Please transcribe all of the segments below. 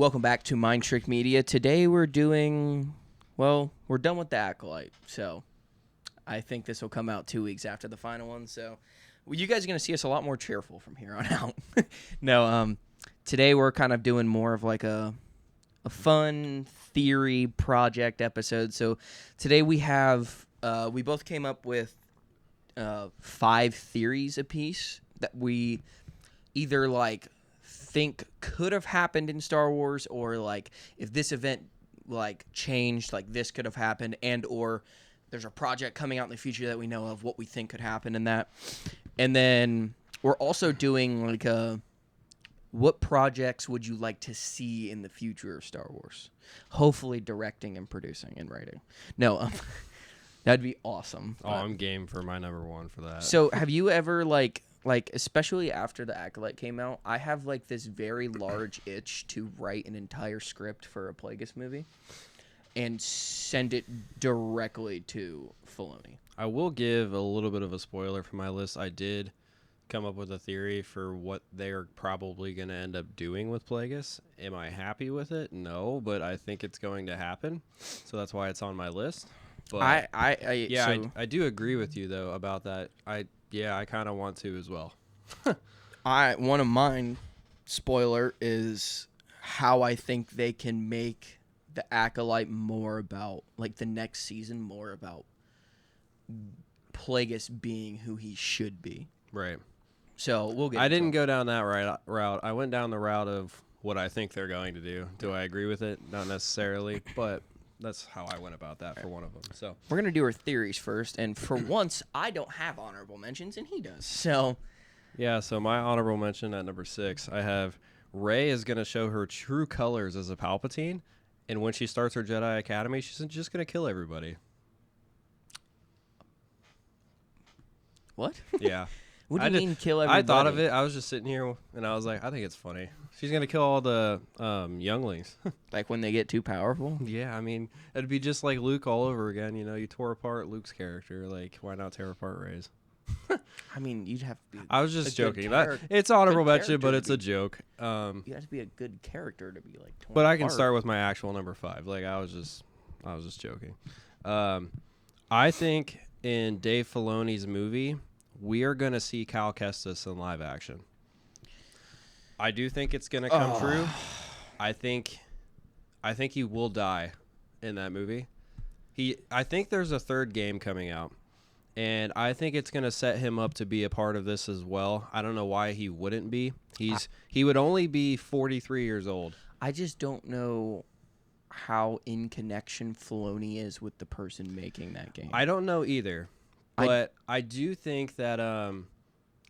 Welcome back to Mind Trick Media. Today we're done with the Acolyte, so I think this will come out 2 weeks after the final one, so you guys are going to see us a lot more cheerful from here on out. Today we're kind of doing more of like a fun theory project episode, so today we both came up with 5 theories apiece that we either like think could have happened in Star Wars, or like if this event like changed, like this could have happened, and or there's a project coming out in the future that we know of what we think could happen in that. And then we're also doing like what projects would you like to see in the future of Star Wars? Hopefully directing and producing and writing. No, that'd be awesome. Oh, I'm game for my number 1 for that. So have you ever like especially after the Acolyte came out, I have like this very large itch to write an entire script for a Plagueis movie and send it directly to Filoni. I will give a little bit of a spoiler for my list. I did come up with a theory for what they're probably going to end up doing with Plagueis. Am I happy with it? No, but I think it's going to happen. So that's why it's on my list. But I do agree with you though about that. I kind of want to as well. One of mine, spoiler, is how I think they can make the Acolyte more about, like the next season, more about Plagueis being who he should be. Right. So we'll get. I didn't go down that route. I went down the route of what I think they're going to do. Do I agree with it? Not necessarily, but that's how I went about that for one of them. So we're gonna do our theories first, and for once, I don't have honorable mentions, and he does. So yeah. So my honorable mention at number 6, I have Rey is gonna show her true colors as a Palpatine, and when she starts her Jedi Academy, she's just gonna kill everybody. What? Yeah. What do you mean kill everybody? I thought of it. I was just sitting here, and I was like, I think it's funny. She's going to kill all the younglings. Like when they get too powerful? Yeah, I mean, it'd be just like Luke all over again. You know, you tore apart Luke's character. Like, why not tear apart Rey's? I mean, you'd have to be I was just joking. It's honorable mention, but it's a joke. You have to be a good character to be like torn But I can apart. start with my actual number 5. Like, I was just joking. I think in Dave Filoni's movie, we are going to see Cal Kestis in live action. I do think it's going to come true. I think he will die in that movie. I think there's a 3rd game coming out, and I think it's going to set him up to be a part of this as well. I don't know why he wouldn't be. He would only be 43 years old. I just don't know how in connection Filoni is with the person making that game. I don't know either. But I do think that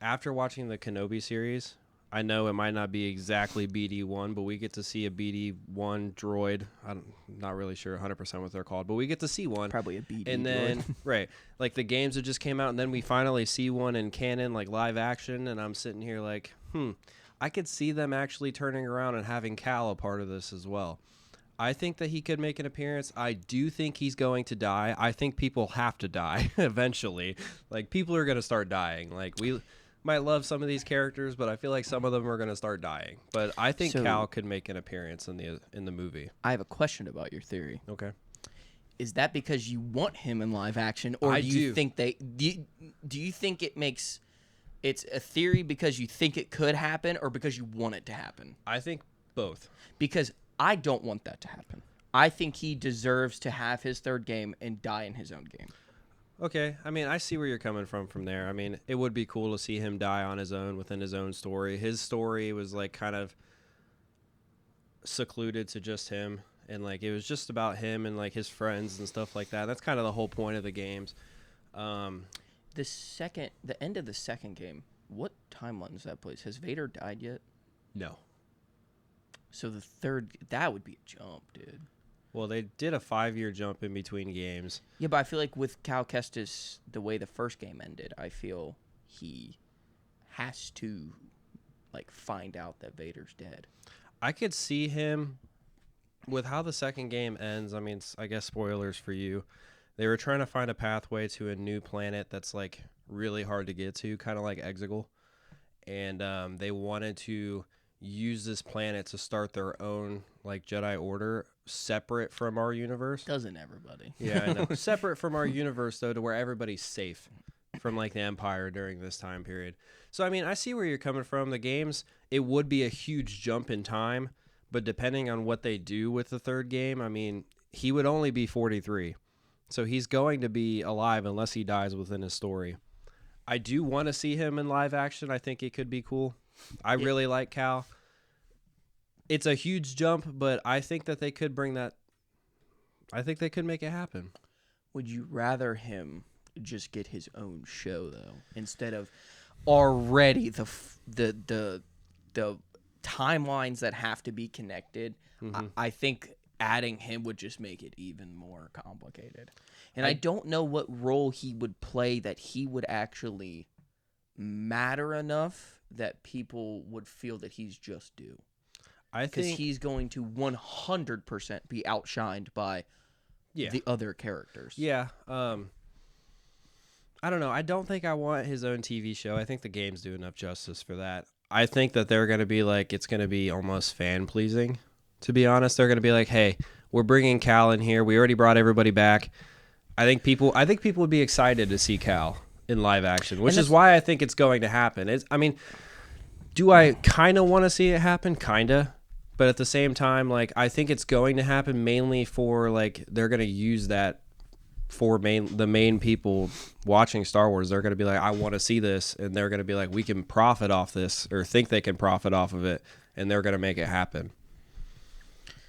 after watching the Kenobi series, I know it might not be exactly BD-1, but we get to see a BD-1 droid. I'm not really sure 100% what they're called, but we get to see one. Probably a BD and then, droid. Right, like the games that just came out, and then we finally see one in canon, like live action, and I'm sitting here like, I could see them actually turning around and having Cal a part of this as well. I think that he could make an appearance. I do think he's going to die. I think people have to die eventually. Like, people are going to start dying. Like, we might love some of these characters, but I feel like some of them are going to start dying. But I think Cal could make an appearance in the movie. I have a question about your theory. Okay. Is that because you want him in live action, or do you think do you think it's a theory because you think it could happen, or because you want it to happen? I think both. Because I don't want that to happen. I think he deserves to have his 3rd game and die in his own game. Okay. I mean, I see where you're coming from there. I mean, it would be cool to see him die on his own within his own story. His story was like kind of secluded to just him, and like it was just about him and like his friends and stuff like that. That's kind of the whole point of the games. The end of the 2nd game, what timeline is that place? Has Vader died yet? No. So the 3rd, that would be a jump, dude. Well, they did a 5-year jump in between games. Yeah, but I feel like with Cal Kestis, the way the first game ended, I feel he has to like find out that Vader's dead. I could see him with how the 2nd game ends. I mean, I guess spoilers for you. They were trying to find a pathway to a new planet that's like really hard to get to, kind of like Exegol. And they wanted to use this planet to start their own like Jedi Order separate from our universe. Doesn't everybody? Yeah, I know. Separate from our universe though, to where everybody's safe from like the Empire during this time period. So I mean, I see where you're coming from. The games, it would be a huge jump in time, but depending on what they do with the third game, I mean, he would only be 43. So he's going to be alive unless he dies within his story. I do want to see him in live action. I think it could be cool. I really like Cal. It's a huge jump, but I think that they could bring that. I think they could make it happen. Would you rather him just get his own show though, instead of already the timelines that have to be connected? Mm-hmm. I think adding him would just make it even more complicated. And I don't know what role he would play that he would actually matter enough that people would feel that he's just due. I Because think he's going to 100% be outshined by the other characters. Yeah. I don't know. I don't think I want his own TV show. I think the games do enough justice for that. I think that they're going to be like, it's going to be almost fan pleasing. To be honest, they're going to be like, hey, we're bringing Cal in here. We already brought everybody back. I think people would be excited to see Cal in live action, which is why I think it's going to happen. I mean, do I kind of want to see it happen? Kind of. But at the same time, like, I think it's going to happen mainly for, like, they're going to use that for the main people watching Star Wars. They're going to be like, I want to see this. And they're going to be like, we can profit off this, or think they can profit off of it. And they're going to make it happen.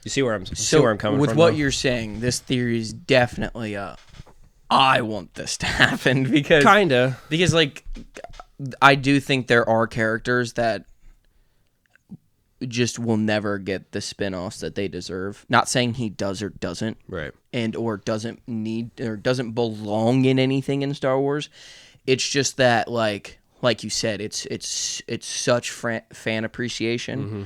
You see where I'm coming from? With what you're saying, this theory is definitely I want this to happen because like I do think there are characters that just will never get the spin-offs that they deserve. Not saying he does or doesn't. Right. And or doesn't need or doesn't belong in anything in Star Wars. It's just that like you said, it's such fan appreciation. Mm-hmm.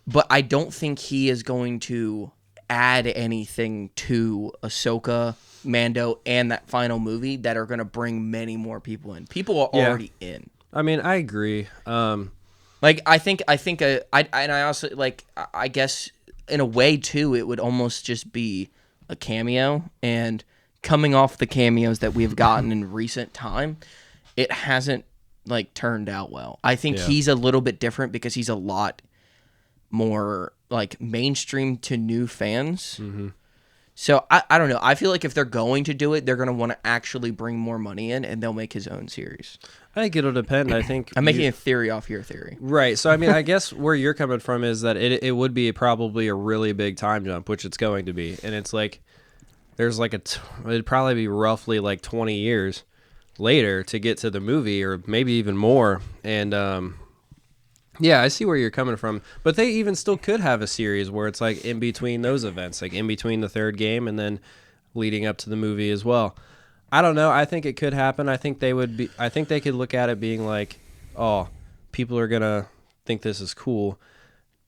But I don't think he is going to add anything to Ahsoka, Mando, and that final movie that are going to bring many more people in. People are already in. I mean, I agree. Like I also like I guess in a way too, it would almost just be a cameo. And coming off the cameos that we've gotten in recent time, it hasn't like turned out well. I think he's a little bit different because he's a lot more like mainstream to new fans. Mm-hmm. So I don't know. I feel like if they're going to do it, they're going to want to actually bring more money in, and they'll make his own series. I think it'll depend. I think I'm making a theory off your theory. Right. So I mean, I guess where you're coming from is that it would be probably a really big time jump, which it's going to be, and it's like there's like it'd probably be roughly like 20 years later to get to the movie, or maybe even more. And yeah, I see where you're coming from, but they even still could have a series where it's like in between those events, like in between the third game and then leading up to the movie as well. I don't know. I think it could happen. I think they could look at it being like, oh, people are going to think this is cool.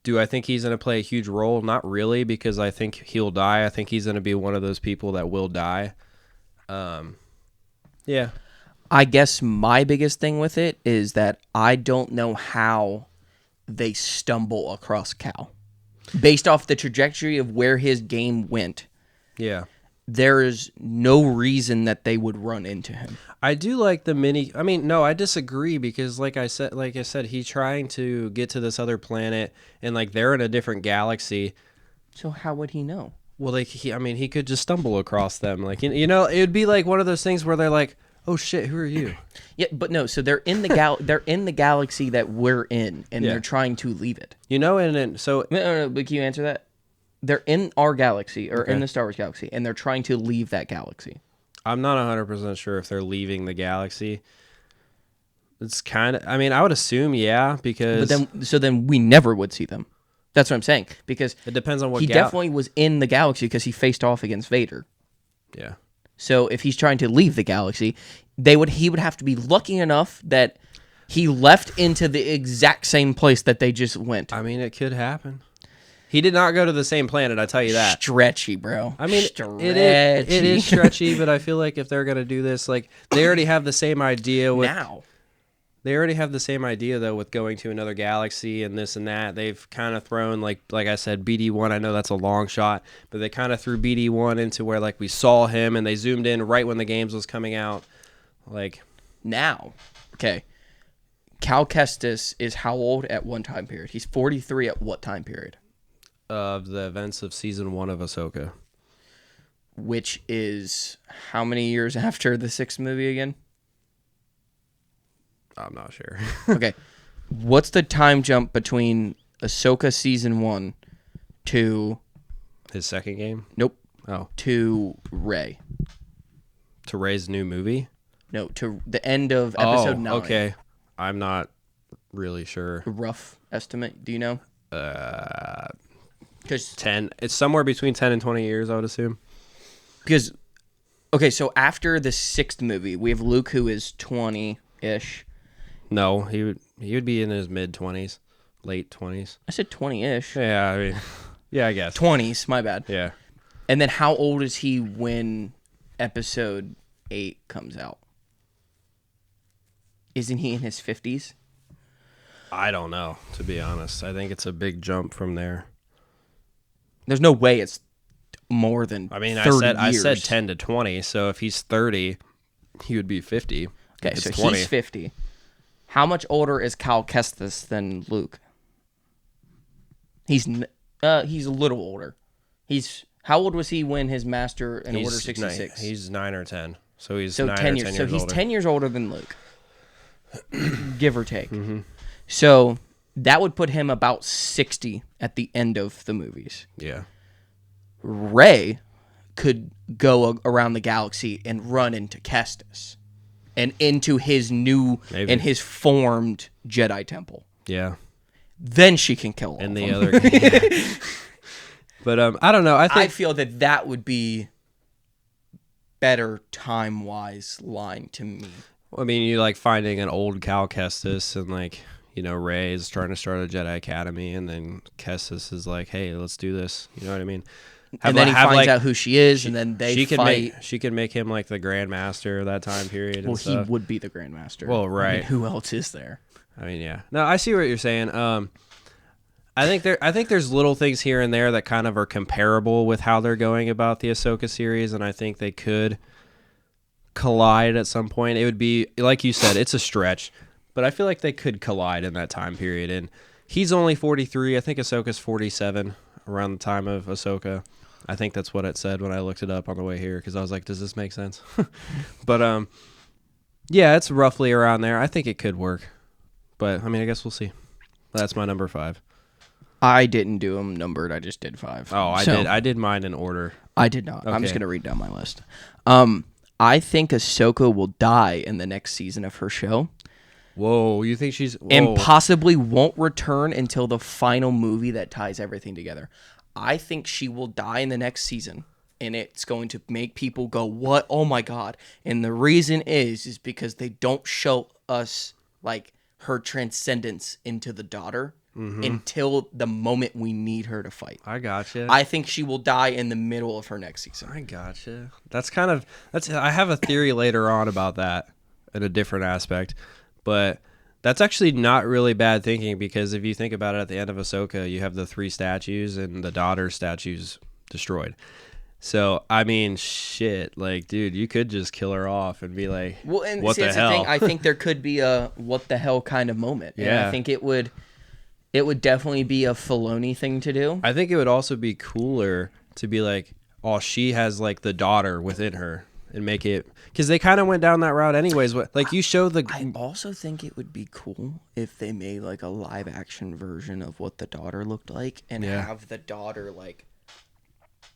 Do I think he's going to play a huge role? Not really, because I think he'll die. I think he's going to be one of those people that will die. Yeah. I guess my biggest thing with it is that I don't know how they stumble across Cal. Based off the trajectory of where his game went. Yeah. There is no reason that they would run into him. I do like the mini. I mean, no, I disagree because, like I said, he's trying to get to this other planet, and like they're in a different galaxy. So how would he know? Well, like he could just stumble across them. Like you know, it would be like one of those things where they're like, "Oh shit, who are you?" Yeah, but no. So they're in the they're in the galaxy that we're in, and they're trying to leave it. You know, and so no, but can you answer that? They're in our galaxy, or in the Star Wars galaxy, and they're trying to leave that galaxy. I'm not 100% sure if they're leaving the galaxy. It's kind of, I mean, I would assume, yeah, because... But then we never would see them. That's what I'm saying, because... It depends on what he definitely was in the galaxy because he faced off against Vader. Yeah. So if he's trying to leave the galaxy, he would have to be lucky enough that he left into the exact same place that they just went. I mean, it could happen. He did not go to the same planet, I tell you that. Stretchy, bro. I mean, it is stretchy, but I feel like if they're going to do this, like, they already have the same idea with... Now. They already have the same idea though with going to another galaxy and this and that. They've kind of thrown like I said, BD1. I know that's a long shot, but they kind of threw BD1 into where like we saw him and they zoomed in right when the games was coming out. Like now, okay. Cal Kestis is how old at one time period? He's 43 at what time period? Of the events of season 1 of Ahsoka. Which is how many years after the 6th movie again? I'm not sure. Okay. What's the time jump between Ahsoka season 1 to... His second game? Nope. Oh. To Rey. To Rey's new movie? No, to the end of episode 9. Okay. I'm not really sure. A rough estimate, do you know? 10. It's somewhere between 10 and 20 years, I would assume. Because, okay, so after the 6th movie, we have Luke who is 20-ish. No, he would be in his mid-20s, late 20s. I said 20-ish. Yeah, I mean, yeah, I guess. 20s, my bad. Yeah. And then how old is he when episode 8 comes out? Isn't he in his 50s? I don't know, to be honest. I think it's a big jump from there. There's no way it's more than 30 I said years. 10 to 20, so if he's 30, he would be 50. Okay, It's so 20. he's 50. How much older is Cal Kestis than Luke? He's a little older. How old was he when his master in Order 66? He's 9 or 10. So he's So 9 10 or years. 10 So years he's older. 10 years older than Luke, give or take. Mm-hmm. So that would put him about 60 at the end of the movies. Yeah. Rey could go around the galaxy and run into Kestis and into his new and his formed Jedi temple. Yeah. Then she can kill all And of the them. other But I don't know. I feel that would be better time-wise line to me. I mean, you like finding an old Cal Kestis and like, Rey is trying to start a Jedi Academy and then Kestis is like, "Hey, let's do this." You know what I mean? And then he finds out who she is, and then they fight. She could make him like the Grand Master of that time period. Well, and he stuff. would be the Grandmaster. Well, right. I mean, who else is there? I mean, yeah. No, I see what you're saying. I think there's little things here and there that kind of are comparable with how they're going about the Ahsoka series, and I think they could collide at some point. It would be like you said, it's a stretch, but I feel like they could collide in that time period. And he's only 43. I think Ahsoka's 47 around the time of Ahsoka. I think that's what it said when I looked it up on the way here because I was like, does this make sense? But yeah, it's roughly around there. I think it could work, but I mean, I guess we'll see. That's my number 5. I didn't do them numbered. I just did 5. Oh, I did. I did mine in order. I did not. I'm just Okay. gonna read down my list. I think Ahsoka will die in the next season of her show, Whoa, you think she's and possibly won't return until the final movie that ties everything together. I think she will die in the next season, and it's going to make people go, "What? Oh my god!" And the reason is because they don't show us like her transcendence into the daughter until the moment we need her to fight. I gotcha. I think she will die in the middle of her next season. I gotcha. I have a theory later on about that in a different aspect, but that's actually not really bad thinking because if you think about it, at the end of Ahsoka, you have the 3 statues and the daughter statues destroyed. So, I mean, shit, like, dude, you could just kill her off and be like, Well, and what see, the that's hell? thing. I think there could be a what the hell kind of moment. And Yeah. I think it would definitely be a Filoni thing to do. I think it would also be cooler to be like, oh, she has like the daughter within her and make it because they kind of went down that route anyways. Like you show the I also think it would be cool if they made like a live action version of what the daughter looked like and Yeah. have the daughter like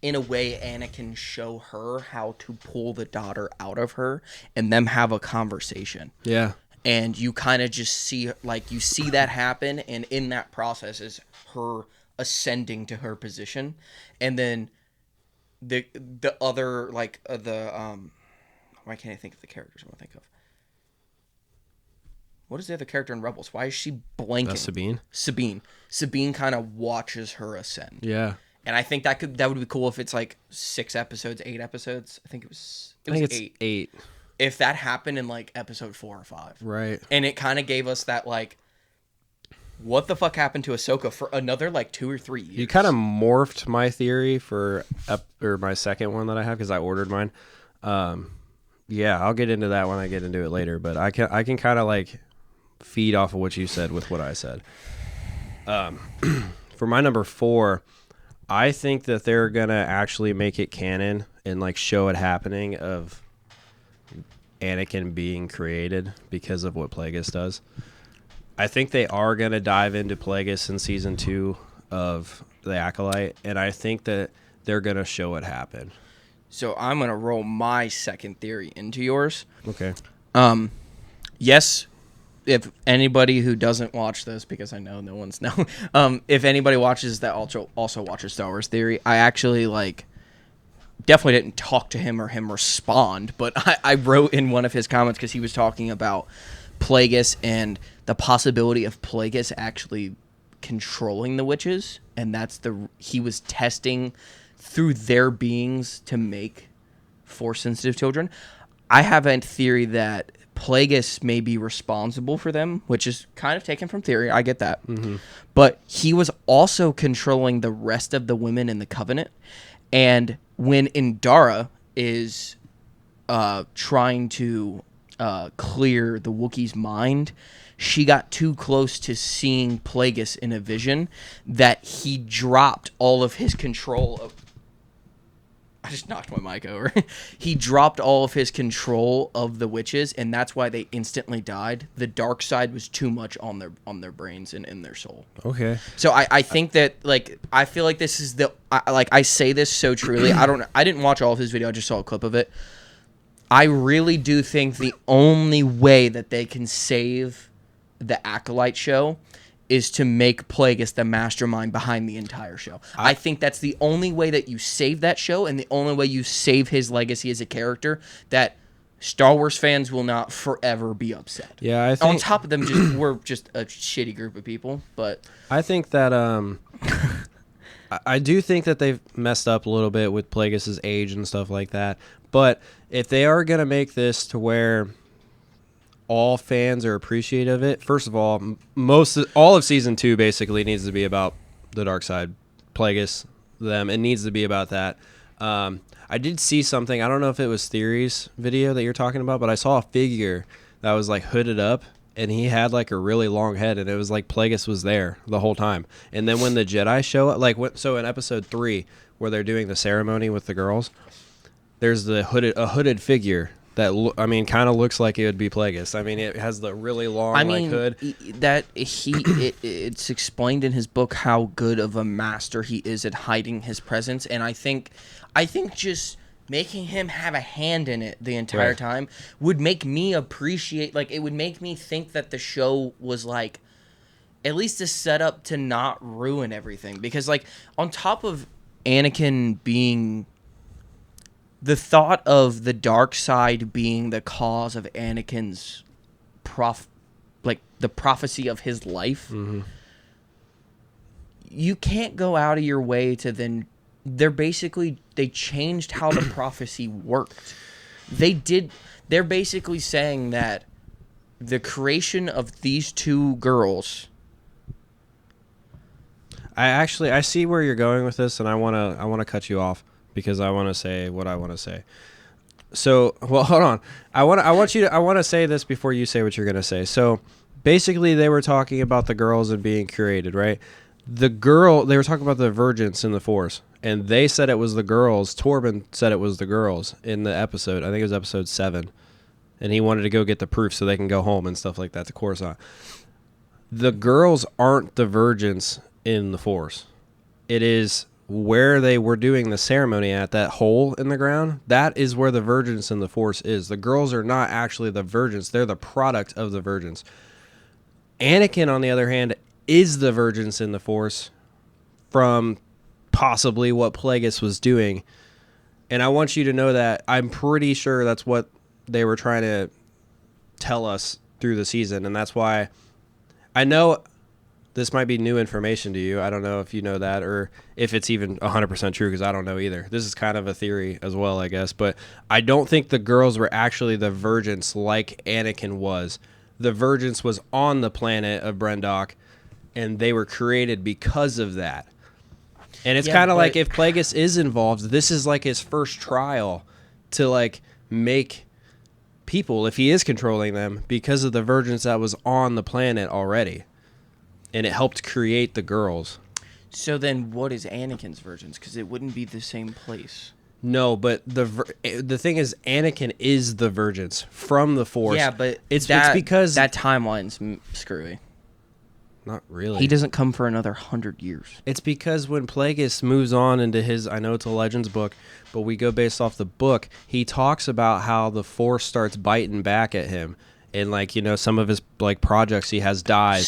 in a way Anakin show her how to pull the daughter out of her and them have a conversation. yeah. And you kind of just see like you see that happen, and in that process is her ascending to her position, and then the other like why can't I think of the characters I want to think of? What is the other character in Rebels? Why is she blanking? Sabine. Sabine kind of watches her ascend. Yeah. And I think that would be cool if it's like 6 episodes, 8 episodes. I think it was I think it's 8. 8. if that happened in like episode 4 or 5. Right. And it kind of gave us that like, what the fuck happened to Ahsoka for another like 2 or 3 years? You kind of morphed my theory for or my second one that I have because I ordered mine. Yeah, I'll get into that when I get into it later. But I can kind of like feed off of what you said with what I said. For my number 4, I think that they're gonna actually make it canon and like show it happening of Anakin being created because of what Plagueis does. I think they are going to dive into Plagueis in season 2 of The Acolyte, and I think that they're going to show it happen. So I'm going to roll my second theory into yours. Okay. Yes, if anybody who doesn't watch this, because I know no one's if anybody watches that also watches Star Wars Theory, I actually definitely didn't talk to him or him respond, but I wrote in one of his comments because he was talking about Plagueis and the possibility of Plagueis actually controlling the witches, and he was testing through their beings to make Force-sensitive children. I have a theory that Plagueis may be responsible for them, which is kind of taken from theory. I get that. Mm-hmm. But he was also controlling the rest of the women in the Covenant. And when Indara is trying to clear the Wookiee's mind, she got too close to seeing Plagueis in a vision that he dropped all of his control of... I just knocked my mic over. He dropped all of his control of the witches, and that's why they instantly died. The dark side was too much on their brains and in their soul. Okay. So I think that I feel like this is I say this so truly. I didn't watch all of his video. I just saw a clip of it. I really do think the only way that they can save the Acolyte show is to make Plagueis the mastermind behind the entire show. I think that's the only way that you save that show and the only way you save his legacy as a character, that Star Wars fans will not forever be upset. Yeah, I think... On top of them, we're just a shitty group of people, but... I think that... I do think that they've messed up a little bit with Plagueis' age and stuff like that, but if they are going to make this to where all fans are appreciative of it, first of all, all of season 2 basically needs to be about the dark side, Plagueis, them. It needs to be about that. I did see something. I don't know if it was Theory's video that you're talking about, but I saw a figure that was like hooded up, and he had like a really long head, and it was like Plagueis was there the whole time. And then when the Jedi show up, so in episode 3 where they're doing the ceremony with the girls, there's a hooded figure that kind of looks like it would be Plagueis. I mean, it has the really long hood. It's explained in his book how good of a master he is at hiding his presence, and I think just making him have a hand in it the entire time would make me appreciate, it would make me think that the show was at least a setup to not ruin everything, because on top of Anakin being... The thought of the dark side being the cause of Anakin's the prophecy of his life, mm-hmm. You can't go out of your way to then... They changed how the prophecy worked. They're basically saying that the creation of these 2 girls... I see where you're going with this, and I want to cut you off, because I want to say what I want to say. So, well, hold on. I want to say this before you say what you're going to say. So, basically, they were talking about the girls and being created, right? They were talking about the virgins in the Force, and they said it was the girls. Torben said it was the girls in the episode. I think it was episode 7, and he wanted to go get the proof so they can go home and stuff like that to Coruscant. The girls aren't the virgins in the Force. It is where they were doing the ceremony at, that hole in the ground. That is where the virgins in the Force is. The girls are not actually the virgins. They're the product of the virgins. Anakin, on the other hand, is the virgins in the Force from possibly what Plagueis was doing. And I want you to know that I'm pretty sure that's what they were trying to tell us through the season. And that's why I know this might be new information to you. I don't know if you know that or if it's even 100% true because I don't know either. This is kind of a theory as well, I guess. But I don't think the girls were actually the Virgins like Anakin was. The Virgins was on the planet of Brendok, and they were created because of that. And it's kind of like if Plagueis is involved, this is like his first trial to like make people, if he is controlling them, because of the Virgins that was on the planet already. And it helped create the girls. So then what is Anakin's Virgins? Because it wouldn't be the same place. No, but the thing is, Anakin is the Virgins from the Force. Yeah, but it's because that timeline's screwy. Not really. He doesn't come for another 100 years. It's because when Plagueis moves on into his, I know it's a Legends book, but we go based off the book, he talks about how the Force starts biting back at him. And, like, you know, some of his, like, projects he has died.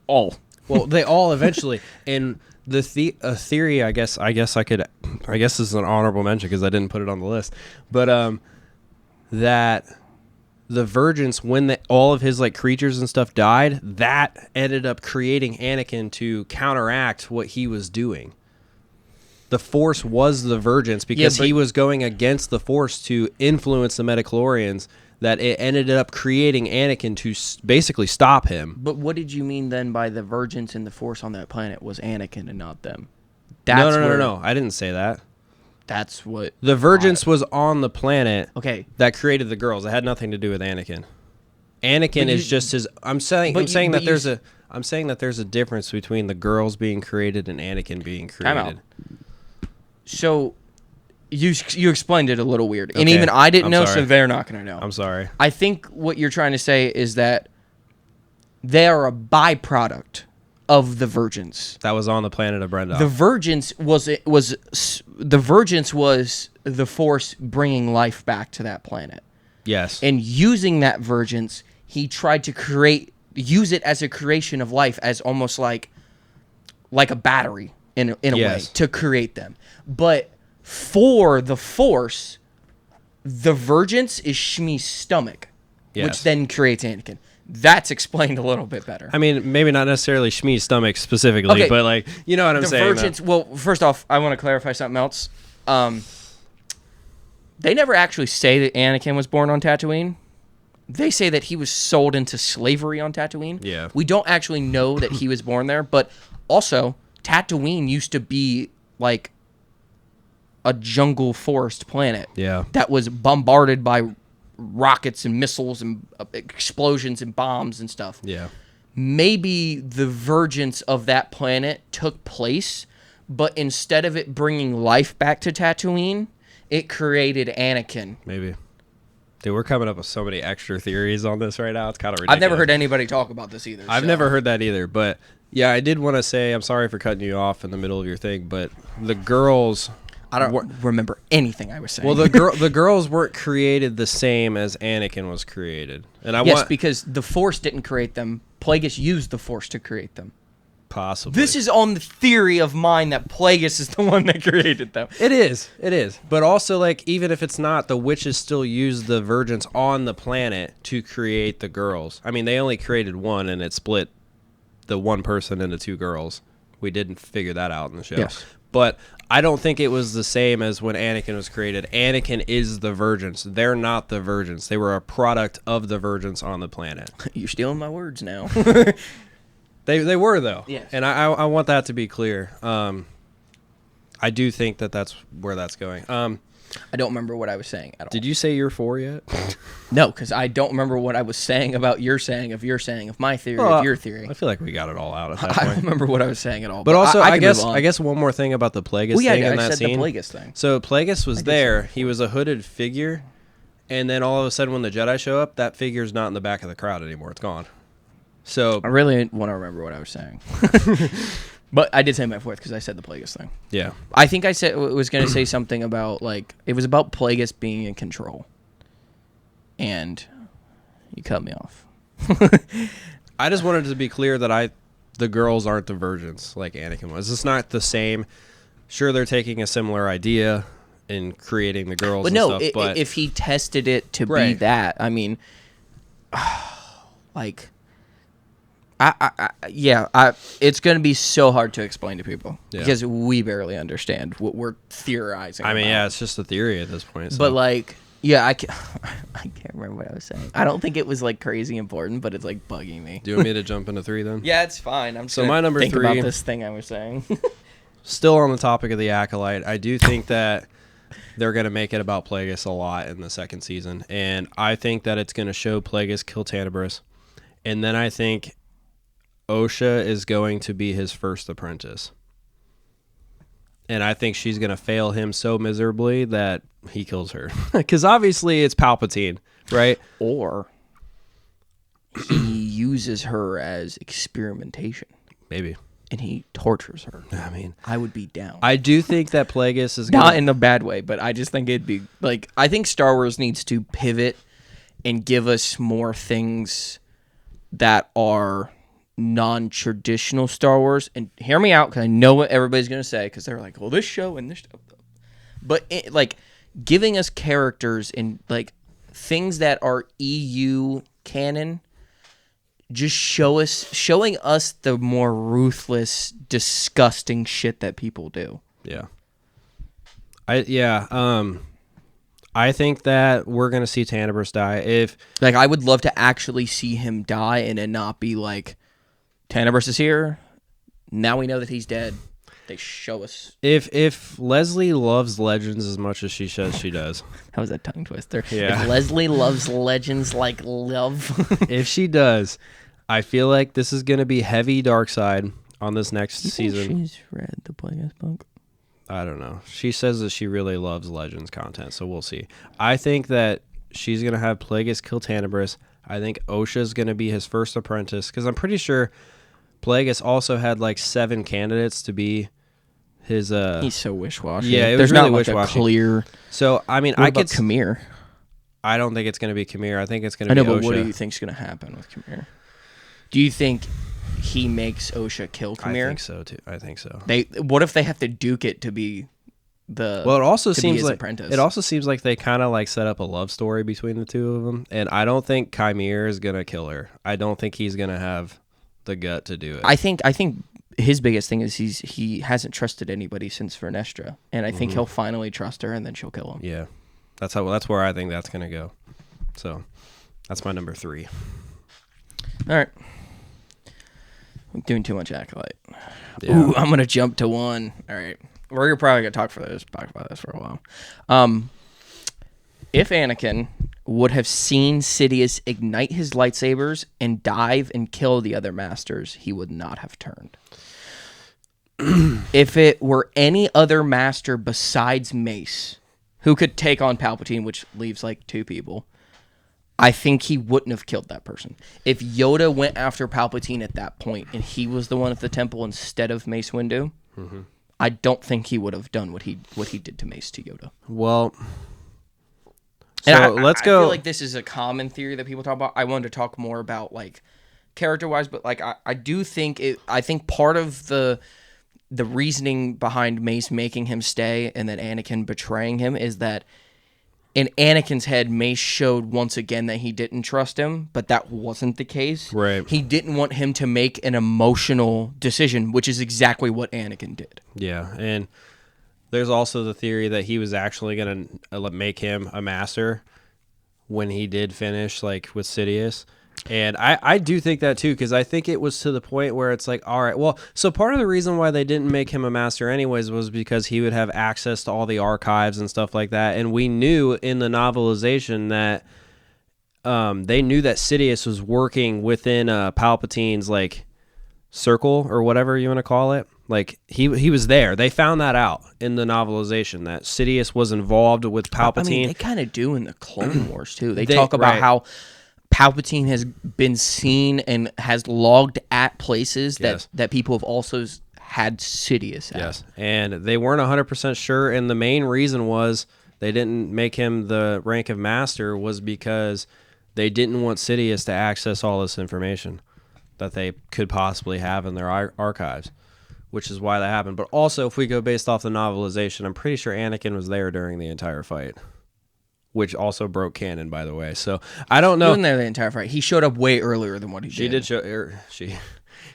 All. Well, they all eventually. And the theory, I guess this is an honorable mention because I didn't put it on the list. But that the Virgins, when all of his like creatures and stuff died, that ended up creating Anakin to counteract what he was doing. The Force was the Virgins because he was going against the Force to influence the Midichlorians. That it ended up creating Anakin to basically stop him. But what did you mean then by the Virgins and the Force on that planet was Anakin and not them? No. I didn't say that. That's what... The Virgins was on the planet that created the girls. It had nothing to do with Anakin. Anakin is just his... I'm saying that there's a difference between the girls being created and Anakin being created. So... You explained it a little weird. Okay. And even I didn't know, so they're not going to know. I'm sorry. I think what you're trying to say is that they are a byproduct of the Virgins. That was on the planet of Brendok. The Virgins was the Force bringing life back to that planet. Yes. And using that Virgins, he tried to use it as a creation of life, as almost like a battery in a way to create them. But for the Force, the Virgins is Shmi's stomach, which then creates Anakin. That's explained a little bit better. I mean, maybe not necessarily Shmi's stomach specifically, but like, you know what I'm saying. The Virgins. Well, first off, I want to clarify something else. They never actually say that Anakin was born on Tatooine. They say that he was sold into slavery on Tatooine. Yeah. We don't actually know that he was born there, but also Tatooine used to be like a jungle forest planet that was bombarded by rockets and missiles and explosions and bombs and stuff. Yeah. Maybe the Virgins of that planet took place, but instead of it bringing life back to Tatooine, it created Anakin. Maybe. Dude, we're coming up with so many extra theories on this right now. It's kind of ridiculous. I've never heard anybody talk about this either. I've never heard that either, but yeah, I did want to say, I'm sorry for cutting you off in the middle of your thing, but the girls... I don't remember anything I was saying. Well, the girls weren't created the same as Anakin was created. And because the Force didn't create them. Plagueis used the Force to create them. Possibly. This is on the theory of mine that Plagueis is the one that created them. It is. But also, like, even if it's not, the witches still use the Virgins on the planet to create the girls. I mean, they only created one, and it split the one person into two girls. We didn't figure that out in the show. Yes. But I don't think it was the same as when Anakin was created. Anakin is the Virgins. They're not the Virgins. They were a product of the Virgins on the planet. You're stealing my words now. They were, though. Yes. And I want that to be clear. I do think that's where that's going. I don't remember what I was saying at all. Did you say you're 4 yet? No, because I don't remember what I was saying about your saying, of your saying, of my theory, of your theory. I feel like we got it all out at that I don't remember what I was saying at all. But also, I guess one more thing about the Plagueis thing in that scene. The Plagueis thing. So Plagueis was there. He was a hooded figure. And then all of a sudden when the Jedi show up, that figure's not in the back of the crowd anymore. It's gone. So I really want to remember what I was saying. But I did say my fourth because I said the Plagueis thing. Yeah. I think I was going to say something about, like, it was about Plagueis being in control. And you cut me off. I just wanted to be clear that the girls aren't the Virgins like Anakin was. It's not the same. Sure, they're taking a similar idea in creating the girls but if he tested it to be that, I mean, like... It's going to be so hard to explain to people Yeah. because we barely understand what we're theorizing. I mean, about. yeah, it's just a theory at this point. So. But like, yeah, I can't remember what I was saying. I don't think it was like crazy important, but it's like bugging me. Do you want me to jump into 3 then? Yeah, it's fine. I'm just So gonna my number think 3 about this thing I was saying. Still on the topic of the Acolyte, I do think that they're going to make it about Plagueis a lot in the second season. And I think that it's going to show Plagueis kill Tanibris. And then I think Osha is going to be his first apprentice. And I think she's going to fail him so miserably that he kills her. Because obviously it's Palpatine, right? Or he uses her as experimentation Maybe. and he tortures her. I mean, I would be down. I do think that Plagueis is going Not in a bad way, but I just think it'd be like, I think Star Wars needs to pivot and give us more things that are non-traditional Star Wars. And hear me out, because I know what everybody's going to say, because they're like, well, this show and this stuff. But like giving us characters and like things that are EU canon, just showing us the more ruthless, disgusting shit that people do. Yeah. I think that we're gonna see Tanibris die. If Like, I would love to actually see him die and it not be like, Tanibris is here. Now we know that he's dead. They show us. if Leslie loves Legends as much as she says she does, That was a tongue twister. Yeah. If Leslie loves Legends like love. if she does, I feel like this is gonna be heavy dark side on this next season. She's read the Plagueis book. I don't know. She says that she really loves Legends content, so we'll see. I think that she's gonna have Plagueis kill Tanibris. I think Osha's gonna be his first apprentice, because I'm pretty sure Plagueis also had like 7 candidates to be his. He's so wish-washy. Yeah, it was There's really not like a wish-washy. clear. So I mean, What I about could. Khmer? I don't think it's gonna be Khmer. I think it's gonna I know, be but Osha. what do you think's gonna happen with Khmer? Do you think he makes Osha kill I Khmer? think so too. I think so. What if they have to duke it to be the? Well, it also to be seems his like apprentice? it also seems like they kind of like set up a love story between the two of them, and I don't think Khmer is gonna kill her. I don't think he's gonna have the gut to do it. I think his biggest thing is he hasn't trusted anybody since Vernestra, and I think he'll finally trust her, and then she'll kill him. Yeah, that's where I think that's gonna go. So that's my number 3. All right, I'm doing too much Acolyte. Yeah. Ooh, I'm gonna jump to 1. All right, we're probably gonna talk about this for a while. If Anakin would have seen Sidious ignite his lightsabers and dive and kill the other masters, he would not have turned. If it were any other master besides Mace, who could take on Palpatine, which leaves like 2 people, I think he wouldn't have killed that person. If Yoda went after Palpatine at that point and he was the one at the temple instead of Mace Windu, I don't think he would have done what he did to Mace to Yoda. Well, And so let's go. I feel like this is a common theory that people talk about. I wanted to talk more about like character-wise, but like I do think I think part of the reasoning behind Mace making him stay and then Anakin betraying him is that in Anakin's head, Mace showed once again that he didn't trust him, but that wasn't the case. Right. He didn't want him to make an emotional decision, which is exactly what Anakin did. Yeah, and there's also the theory that he was actually going to make him a master when he did finish, like, with Sidious. And I do think that, too, because I think it was to the point where it's like, all right, well, so part of the reason why they didn't make him a master anyways was because he would have access to all the archives and stuff like that. And we knew in the novelization that they knew that Sidious was working within Palpatine's, like, circle or whatever you want to call it. Like, he was there. They found that out in the novelization, that Sidious was involved with Palpatine. I mean, they kind of do in the Clone Wars, too. They They- talk about right. how Palpatine has been seen and has logged at places Yes. that people have also had Sidious at. Yes, and they weren't 100% sure, and the main reason was they didn't make him the rank of master was because they didn't want Sidious to access all this information that they could possibly have in their archives, which is why that happened. But also, if we go based off the novelization, I'm pretty sure Anakin was there during the entire fight which also broke canon, by the way. So I don't He know. wasn't there the entire fight. He showed up way earlier than what he She did. did show.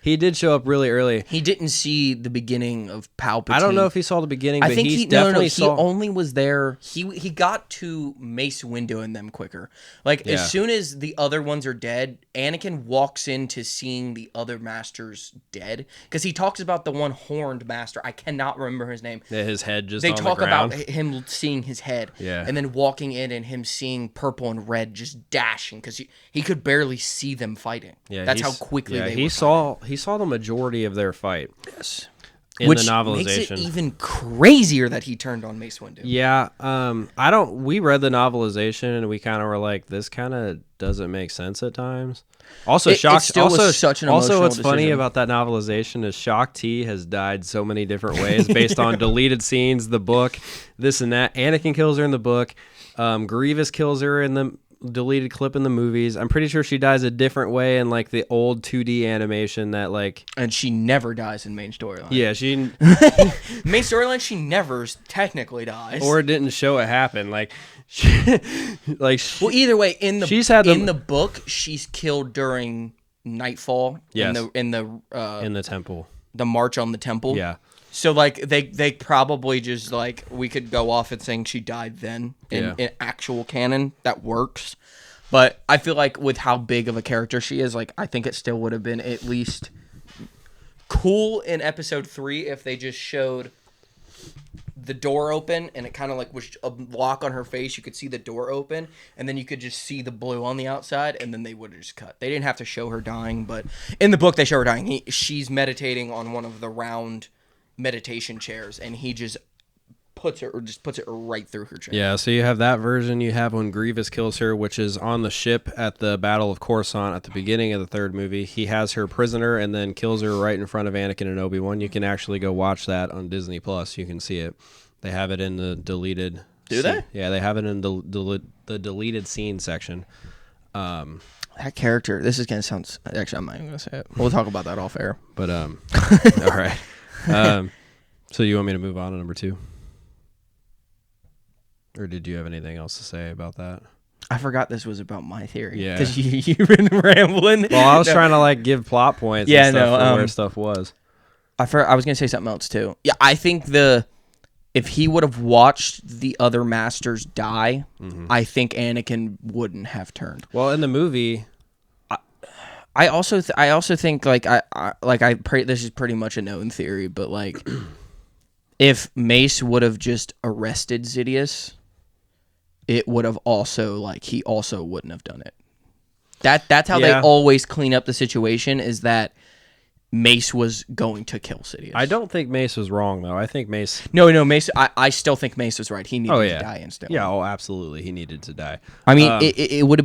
He did show up really early. He didn't see the beginning of Palpatine. I don't know if he saw the beginning, I but think he he definitely He saw. only was there. He got to Mace Windu and them quicker. Like Yeah. as soon as the other ones are dead, Anakin walks into seeing the other masters dead because he talks about the one horned master. I cannot remember his name. Yeah, his head just They on talk the ground. about him seeing his head, Yeah. and then walking in and him seeing purple and red just dashing because he could barely see them fighting. Yeah, That's how he's- quickly yeah, they he were saw the majority of their fight Yes. in Which the novelization. makes it even crazier that he turned on Mace Windu. Yeah, I don't. We read the novelization and we kind of were like, this kind of doesn't make sense at times. Also, It Shock. still was also, such an also, emotional what's funny decision. about that novelization is Shock T has died so many different ways based on deleted scenes, the book, this and that. Anakin kills her in the book. Grievous kills her in the deleted clip in the movies. I'm pretty sure she dies a different way in like the old 2D animation that like. And she never dies in main storyline. Yeah, she Main storyline, she never technically dies. or it didn't show it happen. Like, well, either way, in the She's had in the book, she's killed during Nightfall. Yes. In in the temple. the march on the temple. Yeah. So like they probably just like we could go off and saying she died then Yeah. in actual canon that works, but I feel like with how big of a character she is, like I think it still would have been at least cool in episode 3 if they just showed the door open and it kind of like was a lock on her face. You could see the door open and then you could just see the blue on the outside and then they would have just cut. They didn't have to show her dying, but in the book they show her dying. She's meditating on one of the round meditation chairs and he just puts it right through her chest. Yeah, so you have that version. You have when Grievous kills her, which is on the ship at the Battle of Coruscant at the beginning of the third movie. He has her prisoner and then kills her right in front of Anakin and Obi-Wan. You can actually go watch that on Disney Plus. You can see it. They have it in the deleted. Do they? Yeah, they have it in the deleted scene section. That character, this is gonna sound, actually I'm not even gonna say it. We'll talk about that off air. But all right. So you want me to move on to number 2? Or did you have anything else to say about that? I forgot this was about my theory. Yeah. Because you've been rambling. Well, I was No. trying to like give plot points Yeah, and stuff no, for where stuff was. I was gonna say something else too. Yeah, I think if he would have watched the other masters die, I think Anakin wouldn't have turned. Well, in the movie, I also think like this is pretty much a known theory, but like if Mace would have just arrested Sidious, it would have also like he also wouldn't have done it. That's how they Yeah. always clean up the situation, is that Mace was going to kill Sidious. I don't think Mace was wrong though. I think Mace. No, Mace. I still think Mace was right. He needed Oh yeah, to die instantly. yeah. Oh, absolutely. He needed to die. I mean, it would have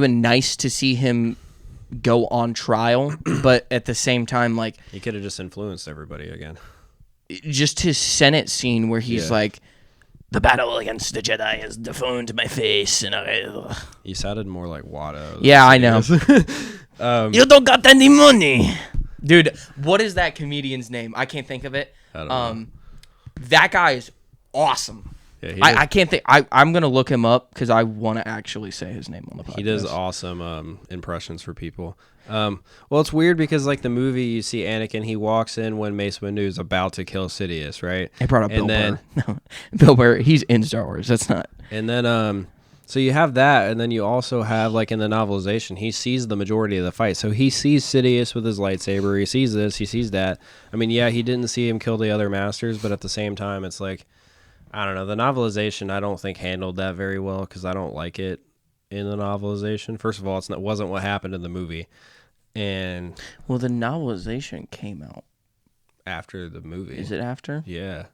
been nice to see him go on trial, but at the same time, like He could have just influenced everybody again. just his Senate scene where he's Yeah. like, "The battle against the Jedi has deformed my face," and He sounded more like Watto. yeah, I know. Um, You don't got any money, dude. What is that comedian's name? I can't think of it. I don't know. That guy is awesome. Yeah, I can't think. I'm gonna look him up because I want to actually say his name on the podcast. He does awesome impressions for people. Well, it's weird because like the movie, you see Anakin. He walks in when Mace Windu is about to kill Sidious, right? I brought up and Bill then, Burr. No, Bill Burr. He's in Star Wars. That's not. And then, so you have that, and then you also have like in the novelization, he sees the majority of the fight. So he sees Sidious with his lightsaber. He sees this. He sees that. I mean, yeah, he didn't see him kill the other masters, but at the same time, it's like, I don't know. The novelization, I don't think handled that very well because I don't like it in the novelization. First of all, it wasn't what happened in the movie, and Well, the novelization came out. after the movie, Is it after? yeah,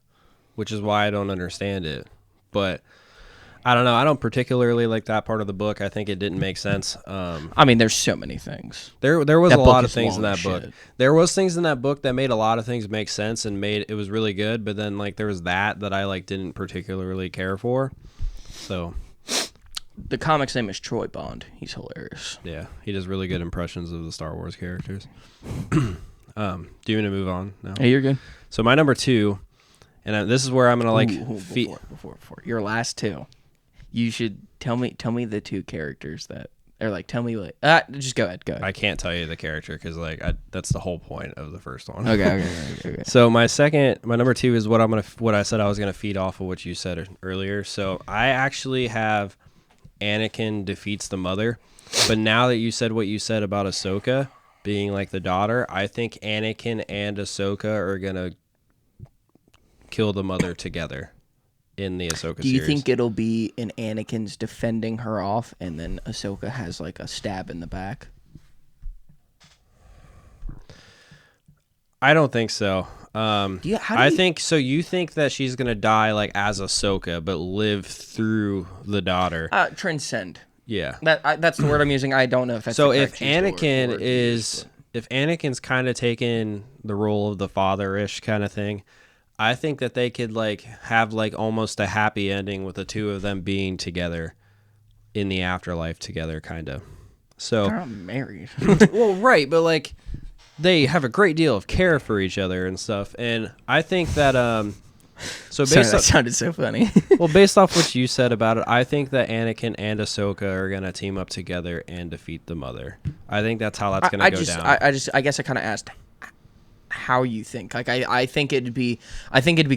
which is why I don't understand it. But I don't know. I don't particularly like that part of the book. I think it didn't make sense. I mean, there's so many things. There was That a book lot of is things in long that as book. shit. There was things in that book that made a lot of things make sense and made it was really good. But then like there was that I like didn't particularly care for. So The comic's name is Troy Bond. He's hilarious. yeah, he does really good impressions of the Star Wars characters. Do you want to move on now? Hey, you're good. So my number 2, and this is where I'm gonna like Ooh, before your last two. You should tell me the two characters that, or like tell me what. Just go ahead. I can't tell you the character because like that's the whole point of the first one. Okay. So my number 2 is what I said I was gonna feed off of what you said earlier. So I actually have Anakin defeats the mother, but now that you said what you said about Ahsoka being like the daughter, I think Anakin and Ahsoka are gonna kill the mother together in the Ahsoka series. Do you think it'll be in Anakin's defending her off, and then Ahsoka has like a stab in the back? I don't think so. I think so. You think that she's gonna die like as Ahsoka, but live through the daughter? Transcend. Yeah. That's the word I'm using. I don't know if that's So the if correct use of the Anakin word is, if Anakin's kind of taken the role of the father-ish kind of thing, I think that they could like have like almost a happy ending with the two of them being together in the afterlife together, kind of. So they're not married. well, right, but like they have a great deal of care for each other and stuff, and I think that so Sorry, based that off, sounded so funny. well, based off what you said about it, I think that Anakin and Ahsoka are gonna team up together and defeat the mother. I think that's how that's gonna go down. I guess I kind of asked how you think. Like I think it'd be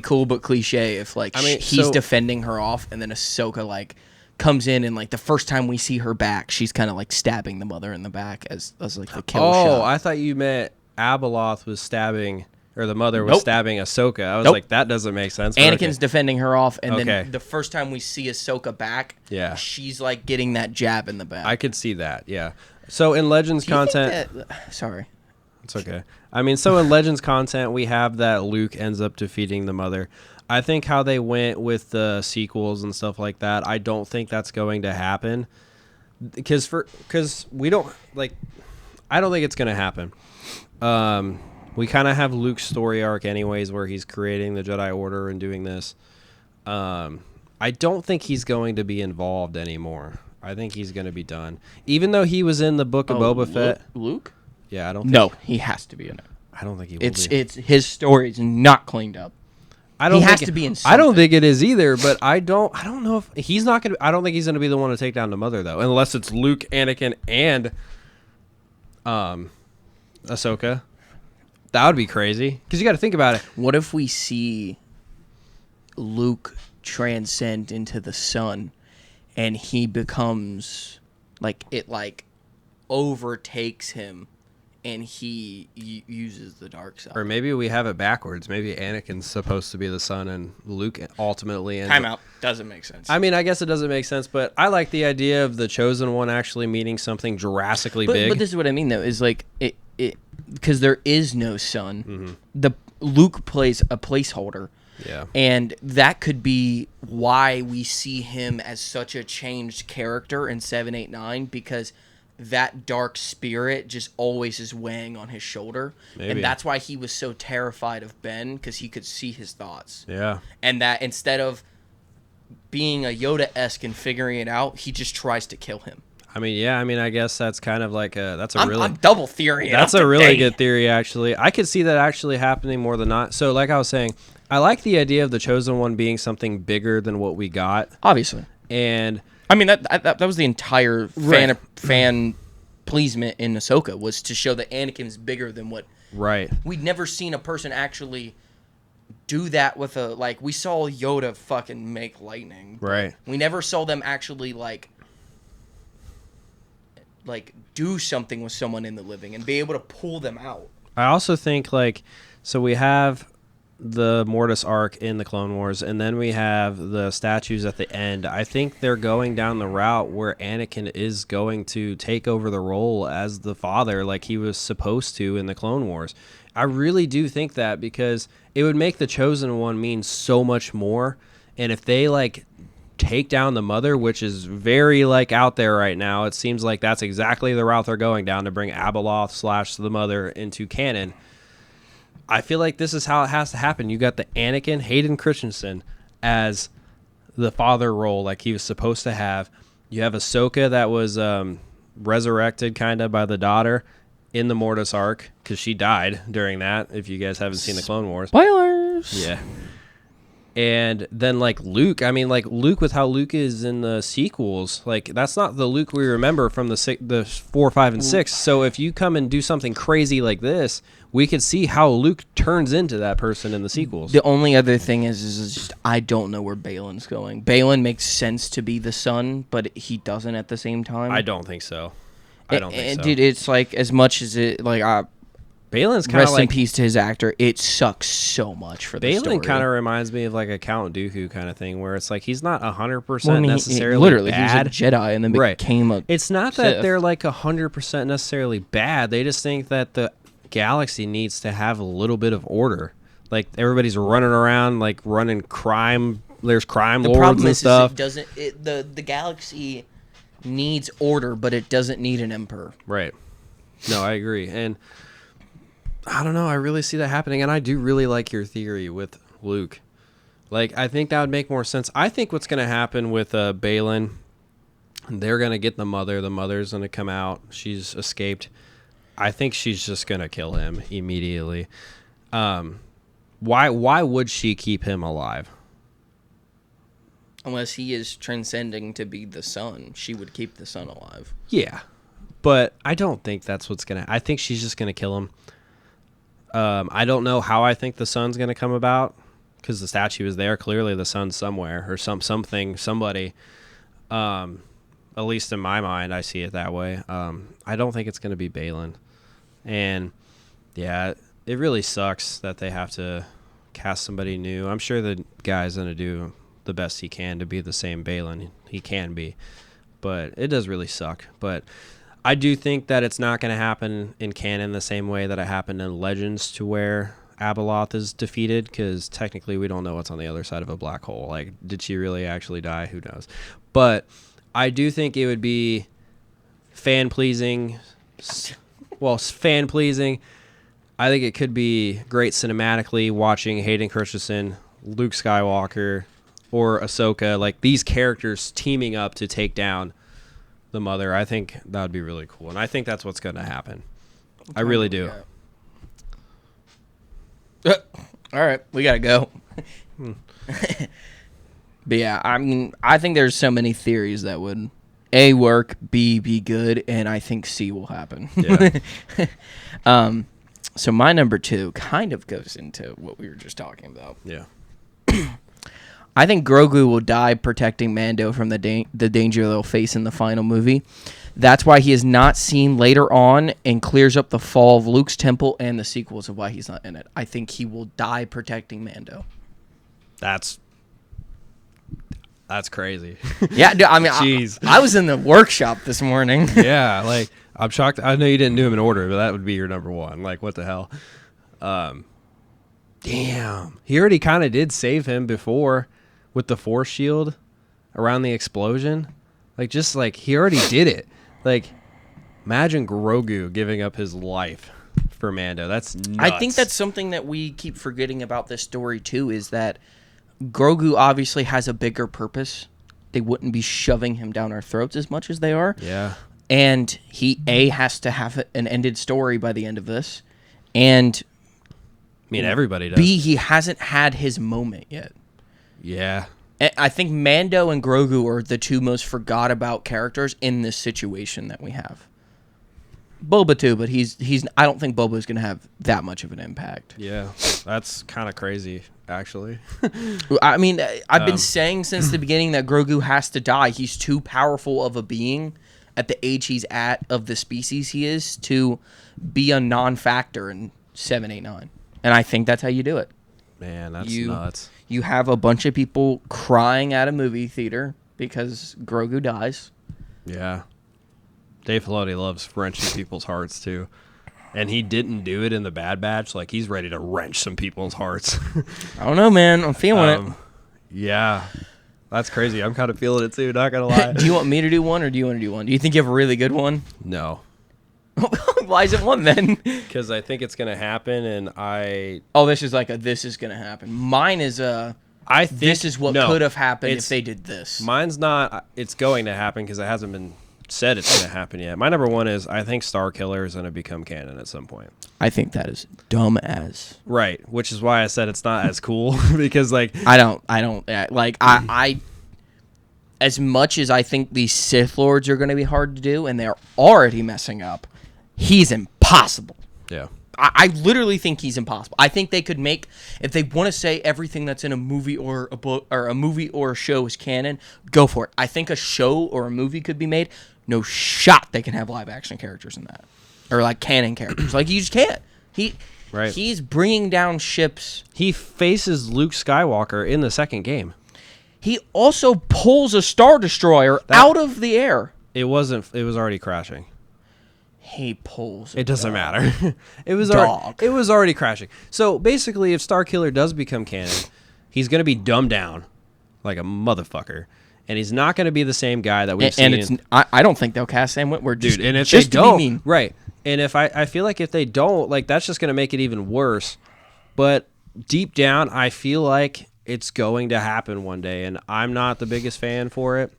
cool but cliche if like he's defending her off and then Ahsoka like comes in and like the first time we see her back, she's kind of like stabbing the mother in the back as like the kill shot. Oh, I thought you meant Abeloth was stabbing, or the mother was stabbing Ahsoka. I was like, that doesn't make sense. Anakin's defending her off, and then the first time we see Ahsoka back, she's like getting that jab in the back. I could see that, yeah. So in Legends content, sorry, it's okay. I mean, so in Legends content, we have that Luke ends up defeating the mother. I think how they went with the sequels and stuff like that, I don't think that's going to happen. Because we don't, like, I don't think it's going to happen. We kind of have Luke's story arc anyways, where he's creating the Jedi Order and doing this. I don't think he's going to be involved anymore. I think he's going to be done. Even though he was in the Book of Boba Fett. Luke? Yeah, I don't think. No, he has to be in it. I don't think he will be. It's his story's not cleaned up. He has to be in something. I don't think it is either, but I don't know if he's not going to. I don't think he's going to be the one to take down the mother though, unless it's Luke, Anakin, and Ahsoka. That would be crazy because you got to think about it. What if we see Luke transcend into the sun, and he becomes like it like overtakes him, and he uses the dark side? Or maybe we have it backwards. Maybe Anakin's supposed to be the son, and Luke ultimately ends Time out. Doesn't make sense. I mean, I guess it doesn't make sense, but I like the idea of the Chosen One actually meeting something drastically big. But this is what I mean, though, is like it because there is no sun. Mm-hmm. The Luke plays a placeholder. Yeah. And that could be why we see him as such a changed character in 7, 8, 9, because that dark spirit just always is weighing on his shoulder. Maybe. And that's why he was so terrified of Ben, because he could see his thoughts. Yeah. And that instead of being a Yoda-esque and figuring it out, he just tries to kill him. I mean, yeah. I mean, I guess that's kind of like I'm double theory. That's a really good theory, actually. I could see that actually happening more than not. So, like I was saying, I like the idea of the Chosen One being something bigger than what we got. Obviously. And I mean, that was the entire fan pleasement in Ahsoka, was to show that Anakin's bigger than what. Right. We'd never seen a person actually do that with a, like, we saw Yoda fucking make lightning. Right. We never saw them actually like do something with someone in the living and be able to pull them out. I also think, like, so we have the Mortis arc in the Clone Wars, and then we have the statues at the end. I think they're going down the route where Anakin is going to take over the role as the father like he was supposed to in the Clone Wars. I really do think that, because it would make the Chosen One mean so much more. And if they, like, take down the mother, which is very, like, out there right now, it seems like that's exactly the route they're going down, to bring Abeloth / the mother into canon. I feel like this is how it has to happen. You got the Anakin, Hayden Christensen, as the father role like he was supposed to have. You have Ahsoka that was resurrected kind of by the daughter in the Mortis arc, because she died during that, if you guys haven't seen the Clone Wars. Spoilers! Yeah. And then like Luke, I mean like Luke with how Luke is in the sequels, like that's not the Luke we remember from the 4, 5, and 6. So if you come and do something crazy like this, we could see how Luke turns into that person in the sequels. The only other thing is just I don't know where Balin's going. Balin makes sense to be the son, but he doesn't at the same time. I don't think so. I don't think so. Dude, it's like as much as it like Balin's kind of rest like in peace to his actor. It sucks so much for the story. Balin kind of reminds me of like a Count Dooku kind of thing, where it's like he's not 100% Well, I mean, necessarily literally bad. he was a Jedi and then Right. became a. It's not that Sith. they're like 100% necessarily bad. They just think that the galaxy needs to have a little bit of order. Like everybody's running around, like running crime. There's crime The lords problem and is stuff. it doesn't. The galaxy needs order, but it doesn't need an emperor. Right. No, I agree. And I don't know. I really see that happening. And I do really like your theory with Luke. Like, I think that would make more sense. I think what's going to happen with Balin, they're going to get the mother. The mother's going to come out. She's escaped. I think she's just going to kill him immediately. Why would she keep him alive? Unless he is transcending to be the son, she would keep the son alive. Yeah. But I don't think that's what's going to... I think she's just going to kill him. I don't know how I think the son's going to come about, because the statue is there. Clearly the son's somewhere, or something, somebody. At least in my mind, I see it that way. I don't think it's going to be Balin. And, yeah, it really sucks that they have to cast somebody new. I'm sure the guy's going to do the best he can to be the same Balin he can be. But it does really suck. But I do think that it's not going to happen in canon the same way that it happened in Legends, to where Abeloth is defeated, because technically we don't know what's on the other side of a black hole. Like, did she really actually die? Who knows? But I do think it would be fan-pleasing. Well, fan-pleasing. I think it could be great cinematically, watching Hayden Christensen, Luke Skywalker, or Ahsoka, like these characters teaming up to take down the mother. I think that would be really cool, and I think that's what's going to happen. I really do. All right, we gotta go. But yeah, I mean, I think there's so many theories that would A, work, B, be good, and I think C will happen. Yeah. So my number 2 kind of goes into what we were just talking about. Yeah. I think Grogu will die protecting Mando from the danger they'll face in the final movie. That's why he is not seen later on, and clears up the fall of Luke's temple and the sequels of why he's not in it. I think he will die protecting Mando. That's crazy. Yeah, dude, I mean, Jeez. I was in the workshop this morning. Yeah, like, I'm shocked. I know you didn't do them in order, but that would be your number 1. Like, what the hell? Damn. He already kind of did save him before with the Force shield around the explosion. Like, just like, he already did it. Like, imagine Grogu giving up his life for Mando. That's nuts. I think that's something that we keep forgetting about this story too, is that Grogu obviously has a bigger purpose. They wouldn't be shoving him down our throats as much as they are. Yeah. And he, A, has to have an ended story by the end of this. And I mean, everybody does. B, he hasn't had his moment yet. Yeah. I think Mando and Grogu are the two most forgot about characters in this situation that we have. Boba too, but he's. I don't think Boba's going to have that much of an impact. Yeah. That's kind of crazy, actually. I mean, I've been saying since the beginning that Grogu has to die. He's too powerful of a being at the age he's at, of the species he is, to be a non-factor in 7, 8, 9. And I think that's how you do it. Man, that's nuts. You have a bunch of people crying at a movie theater because Grogu dies. Yeah. Dave Filoni loves wrenching people's hearts, too. And he didn't do it in the Bad Batch. Like, he's ready to wrench some people's hearts. I don't know, man. I'm feeling it. Yeah. That's crazy. I'm kind of feeling it, too. Not going to lie. Do you want me to do one, or do you want to do one? Do you think you have a really good one? No. Why is it one, then? Because I think it's going to happen, and Oh, this is like this is going to happen. Mine is I think this is what could have happened if they did this. Mine's not. It's going to happen because it hasn't been said it's going to happen yet. My number one is I think Star Killer is going to become canon at some point. I think that is dumb as. Right, which is why I said it's not as cool because like I don't like I as much as I think these Sith Lords are going to be hard to do and they're already messing up, he's impossible. yeah. I literally think he's impossible. I think they could make, if they want to say everything that's in a movie or a book or a movie or a show is canon, go for it. I think a show or a movie could be made. No shot they can have live action characters in that, or like canon characters. Like you just can't. He's bringing down ships. He faces Luke Skywalker in the second game. He also pulls a Star Destroyer out of the air. It wasn't. It was already crashing. He pulls. It doesn't matter. It was Dog. already crashing. So basically, if Starkiller does become canon, he's going to be dumbed down like a motherfucker, and he's not going to be the same guy that we've seen. And it's I don't think they'll cast Sam Witwer. Dude, and if just they to don't, be mean. right? And if I feel like if they don't, like that's just going to make it even worse. But deep down, I feel like it's going to happen one day, and I'm not the biggest fan for it.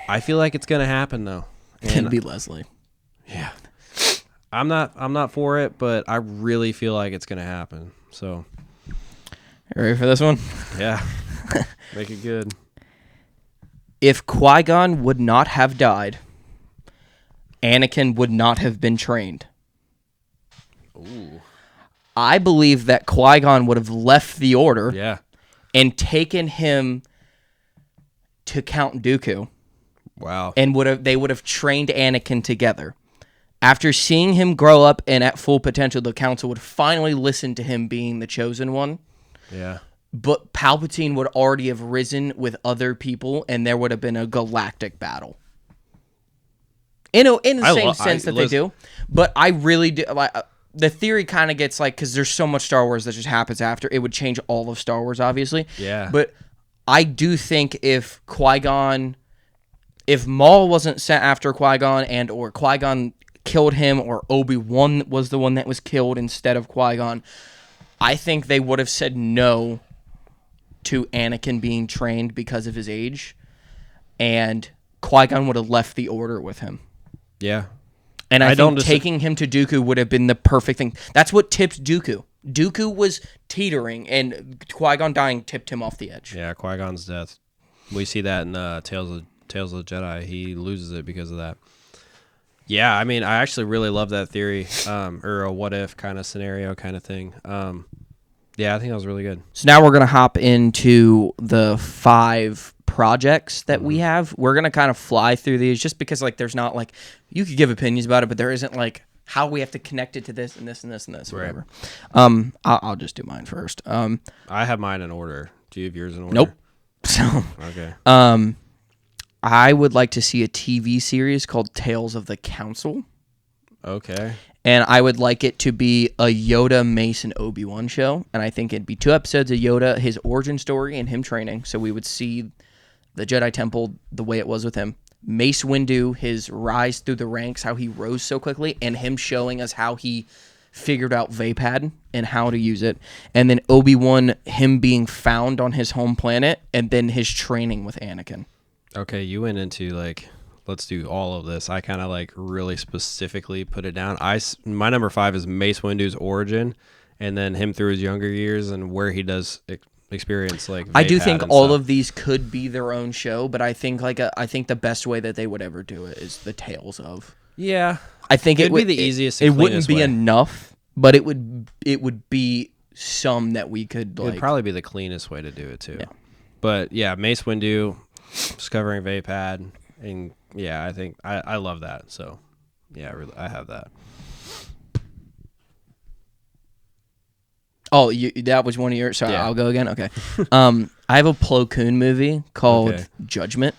I feel like it's going to happen though. Can be Leslie. Yeah. I'm not for it, but I really feel like it's gonna happen. So You ready for this one? yeah. Make it good. If Qui-Gon would not have died, Anakin would not have been trained. Ooh. I believe that Qui-Gon would have left the Order Yeah. and taken him to Count Dooku, Wow. and they would have trained Anakin together. After seeing him grow up and at full potential, the Council would finally listen to him being the chosen one. Yeah. But Palpatine would already have risen with other people, and there would have been a galactic battle. In the same sense that they do. But I really do. Like, the theory kind of gets like, because there's so much Star Wars that just happens after, it would change all of Star Wars, obviously. Yeah. But I do think if Qui-Gon, if Maul wasn't sent after Qui-Gon and or Qui-Gon killed him, or Obi-Wan was the one that was killed instead of Qui-Gon, I think they would have said no to Anakin being trained because of his age, and Qui-Gon would have left the Order with him. Yeah. And I think taking him to Dooku would have been the perfect thing. That's what tipped Dooku. Dooku was teetering, and Qui-Gon dying tipped him off the edge. Yeah. Qui-Gon's death. We see that in Tales of the Jedi. He loses it because of that. Yeah, I mean, I actually really love that theory, or a what if kind of scenario kind of thing. Yeah, I think that was really good. So now we're going to hop into the 5 projects that we have. We're going to kind of fly through these just because, like, there's not, like, you could give opinions about it, but there isn't, like, how we have to connect it to this and this and this and this, or whatever. I'll just do mine first. I have mine in order. Do you have yours in order? Nope. So, okay. I would like to see a TV series called Tales of the Council. Okay. And I would like it to be a Yoda, Mace, and Obi-Wan show. And I think it'd be 2 episodes of Yoda, his origin story, and him training. So we would see the Jedi Temple the way it was with him. Mace Windu, his rise through the ranks, how he rose so quickly, and him showing us how he figured out Vapad and how to use it. And then Obi-Wan, him being found on his home planet, and then his training with Anakin. Okay, you went into like, let's do all of this. I kind of like really specifically put it down. My number 5 is Mace Windu's origin, and then him through his younger years and where he does experience like. I do think all of these could be their own show, but I think I think the best way that they would ever do it is the Tales of. Yeah, I think it would be the easiest. It wouldn't be enough, but it would be some that we could. It would probably be the cleanest way to do it too. Yeah. But yeah, Mace Windu discovering Vapad, and yeah, I think I love that. So yeah, I have that. Oh, that was one of yours. Sorry, yeah. I'll go again. Okay. I have a Plo Koon movie called Judgment.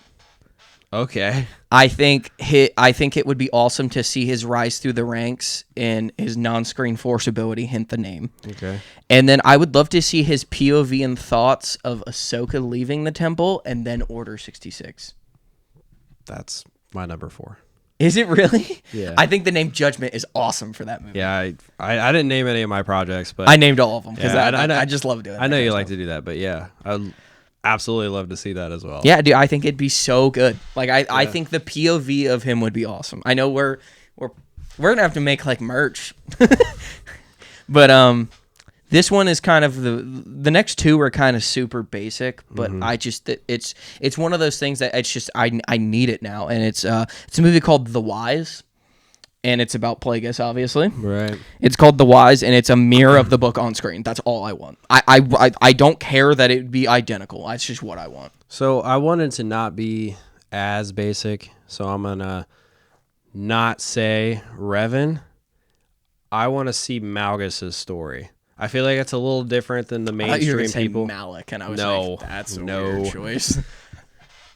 Okay. I think it would be awesome to see his rise through the ranks and his non-screen force ability, hint the name. Okay. And then I would love to see his POV and thoughts of Ahsoka leaving the temple and then Order 66. That's my number 4. Is it really? Yeah. I think the name Judgment is awesome for that movie. Yeah, I didn't name any of my projects, but I named all of them because I just love doing it. I know you like to do that, but yeah, absolutely love to see that as well. Yeah, dude, I think it'd be so good. Like I Yeah. think the POV of him would be awesome. I know we're gonna have to make like merch, but this one is kind of the next two are kind of super basic, but I just it's one of those things that it's just I need it now, and it's a movie called The Wise, and it's about Plagueis, obviously. Right. It's called The Wise, and it's a mirror of the book on screen. That's all I want. I don't care that it would be identical. That's just what I want. So I wanted to not be as basic, so I'm gonna not say Revan. I want to see Malgus' story. I feel like it's a little different than the I thought you were mainstream gonna say people. Malik, and I was No, like, that's a no. weird choice.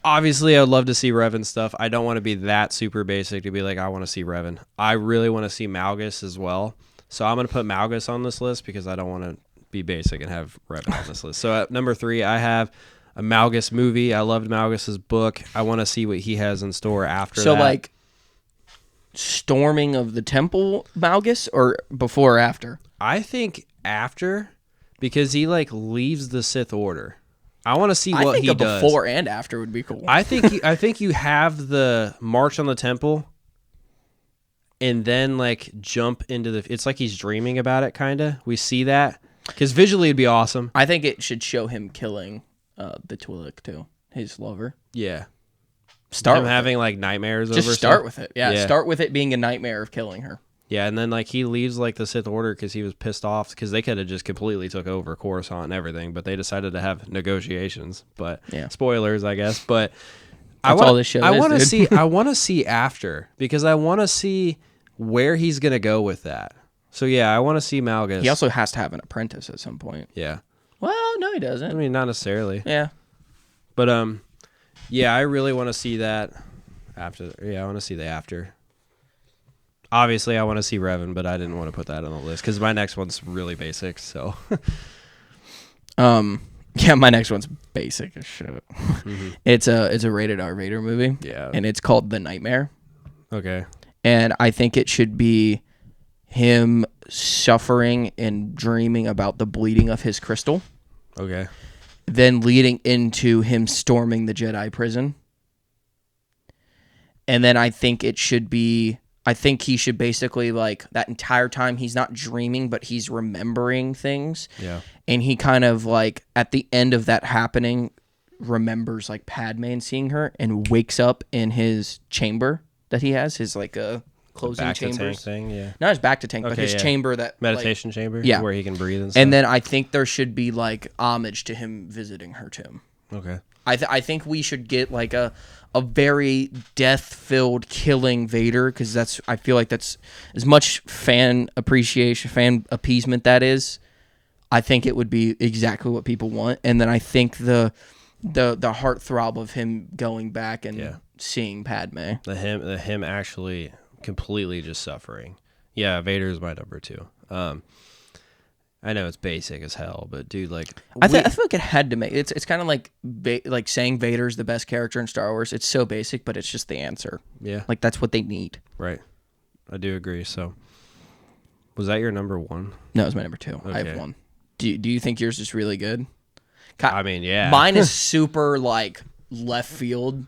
Obviously, I'd love to see Revan stuff. I don't want to be that super basic to be like, I want to see Revan. I really want to see Malgus as well. So I'm going to put Malgus on this list because I don't want to be basic and have Revan on this list. So at number 3, I have a Malgus movie. I loved Malgus' book. I want to see what he has in store after So that. like, storming of the temple, Malgus, or before or after? I think after, because he like leaves the Sith Order. I want to see I what think he a does. before and after would be cool. I think you have the March on the Temple, and then like jump into the. It's like he's dreaming about it, kind of. We see that because visually it'd be awesome. I think it should show him killing the Twi'lek too, his lover. Yeah, Start him with having like nightmares. Just over start stuff. with it. Yeah, Yeah. start with it being a nightmare of killing her. Yeah, and then like he leaves like the Sith Order because he was pissed off because they could have just completely took over Coruscant and everything, but they decided to have negotiations. But Yeah. spoilers, I guess. But That's all this show I is, want to dude. see. I want to see after because I want to see where he's gonna go with that. So yeah, I want to see Malgus. He also has to have an apprentice at some point. Yeah, Well, no, he I doesn't. mean not necessarily, Yeah. but yeah, I really want to see that after. Yeah, I want to see the after. Obviously, I want to see Revan, but I didn't want to put that on the list because my next one's really basic. So, Yeah, my next one's basic as shit. It's a rated R Vader movie. Yeah. And it's called The Nightmare. okay, And I think it should be him suffering and dreaming about the bleeding of his crystal, okay, then leading into him storming the Jedi prison. And then I think he should basically, like, that entire time he's not dreaming, but he's remembering things. yeah, And he kind of, like, at the end of that happening, remembers, like, Padme and seeing her and wakes up in his chamber that he has, his, like, closing back to tank chambers. thing, yeah, Not his back to tank, but Okay, his yeah. chamber that, like, meditation chamber, yeah. where he can breathe and stuff. and then I think there should be, like, homage to him visiting her tomb. okay, I think we should get like a very death-filled killing Vader, because I feel like that's as much fan appreciation, fan appeasement that is. I think it would be exactly what people want, and then I think the heartthrob of him going back and Yeah. seeing Padme. the him actually completely just suffering. Yeah, Vader is my number 2. I know it's basic as hell, but dude, like I feel like it had to make it's kind of like like saying Vader's the best character in Star Wars. It's so basic, but it's just the answer. yeah, Like that's what they need. right. I do agree. So, was that your number 1? No, it was my number 2. I have Okay. one. Do you think yours is really good? I mean, yeah. Mine is super like left field.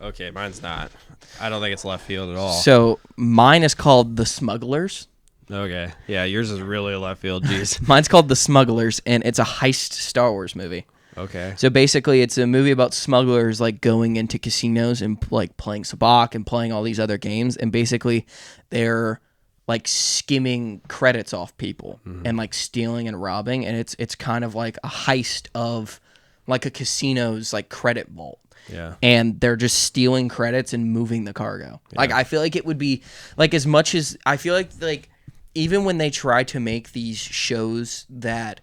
Okay, mine's not. I don't think it's left field at all. So mine is called The Smugglers. Okay, yeah, yours is really left field. Jeez. Mine's called The Smugglers, and it's a heist Star Wars movie. Okay. So basically, it's a movie about smugglers like going into casinos and like playing sabacc and playing all these other games, and basically they're like skimming credits off people and like stealing and robbing, and it's kind of like a heist of like a casino's like credit vault. Yeah. And they're just stealing credits and moving the cargo. Like I feel like it would be like as much as I feel like even when they try to make these shows that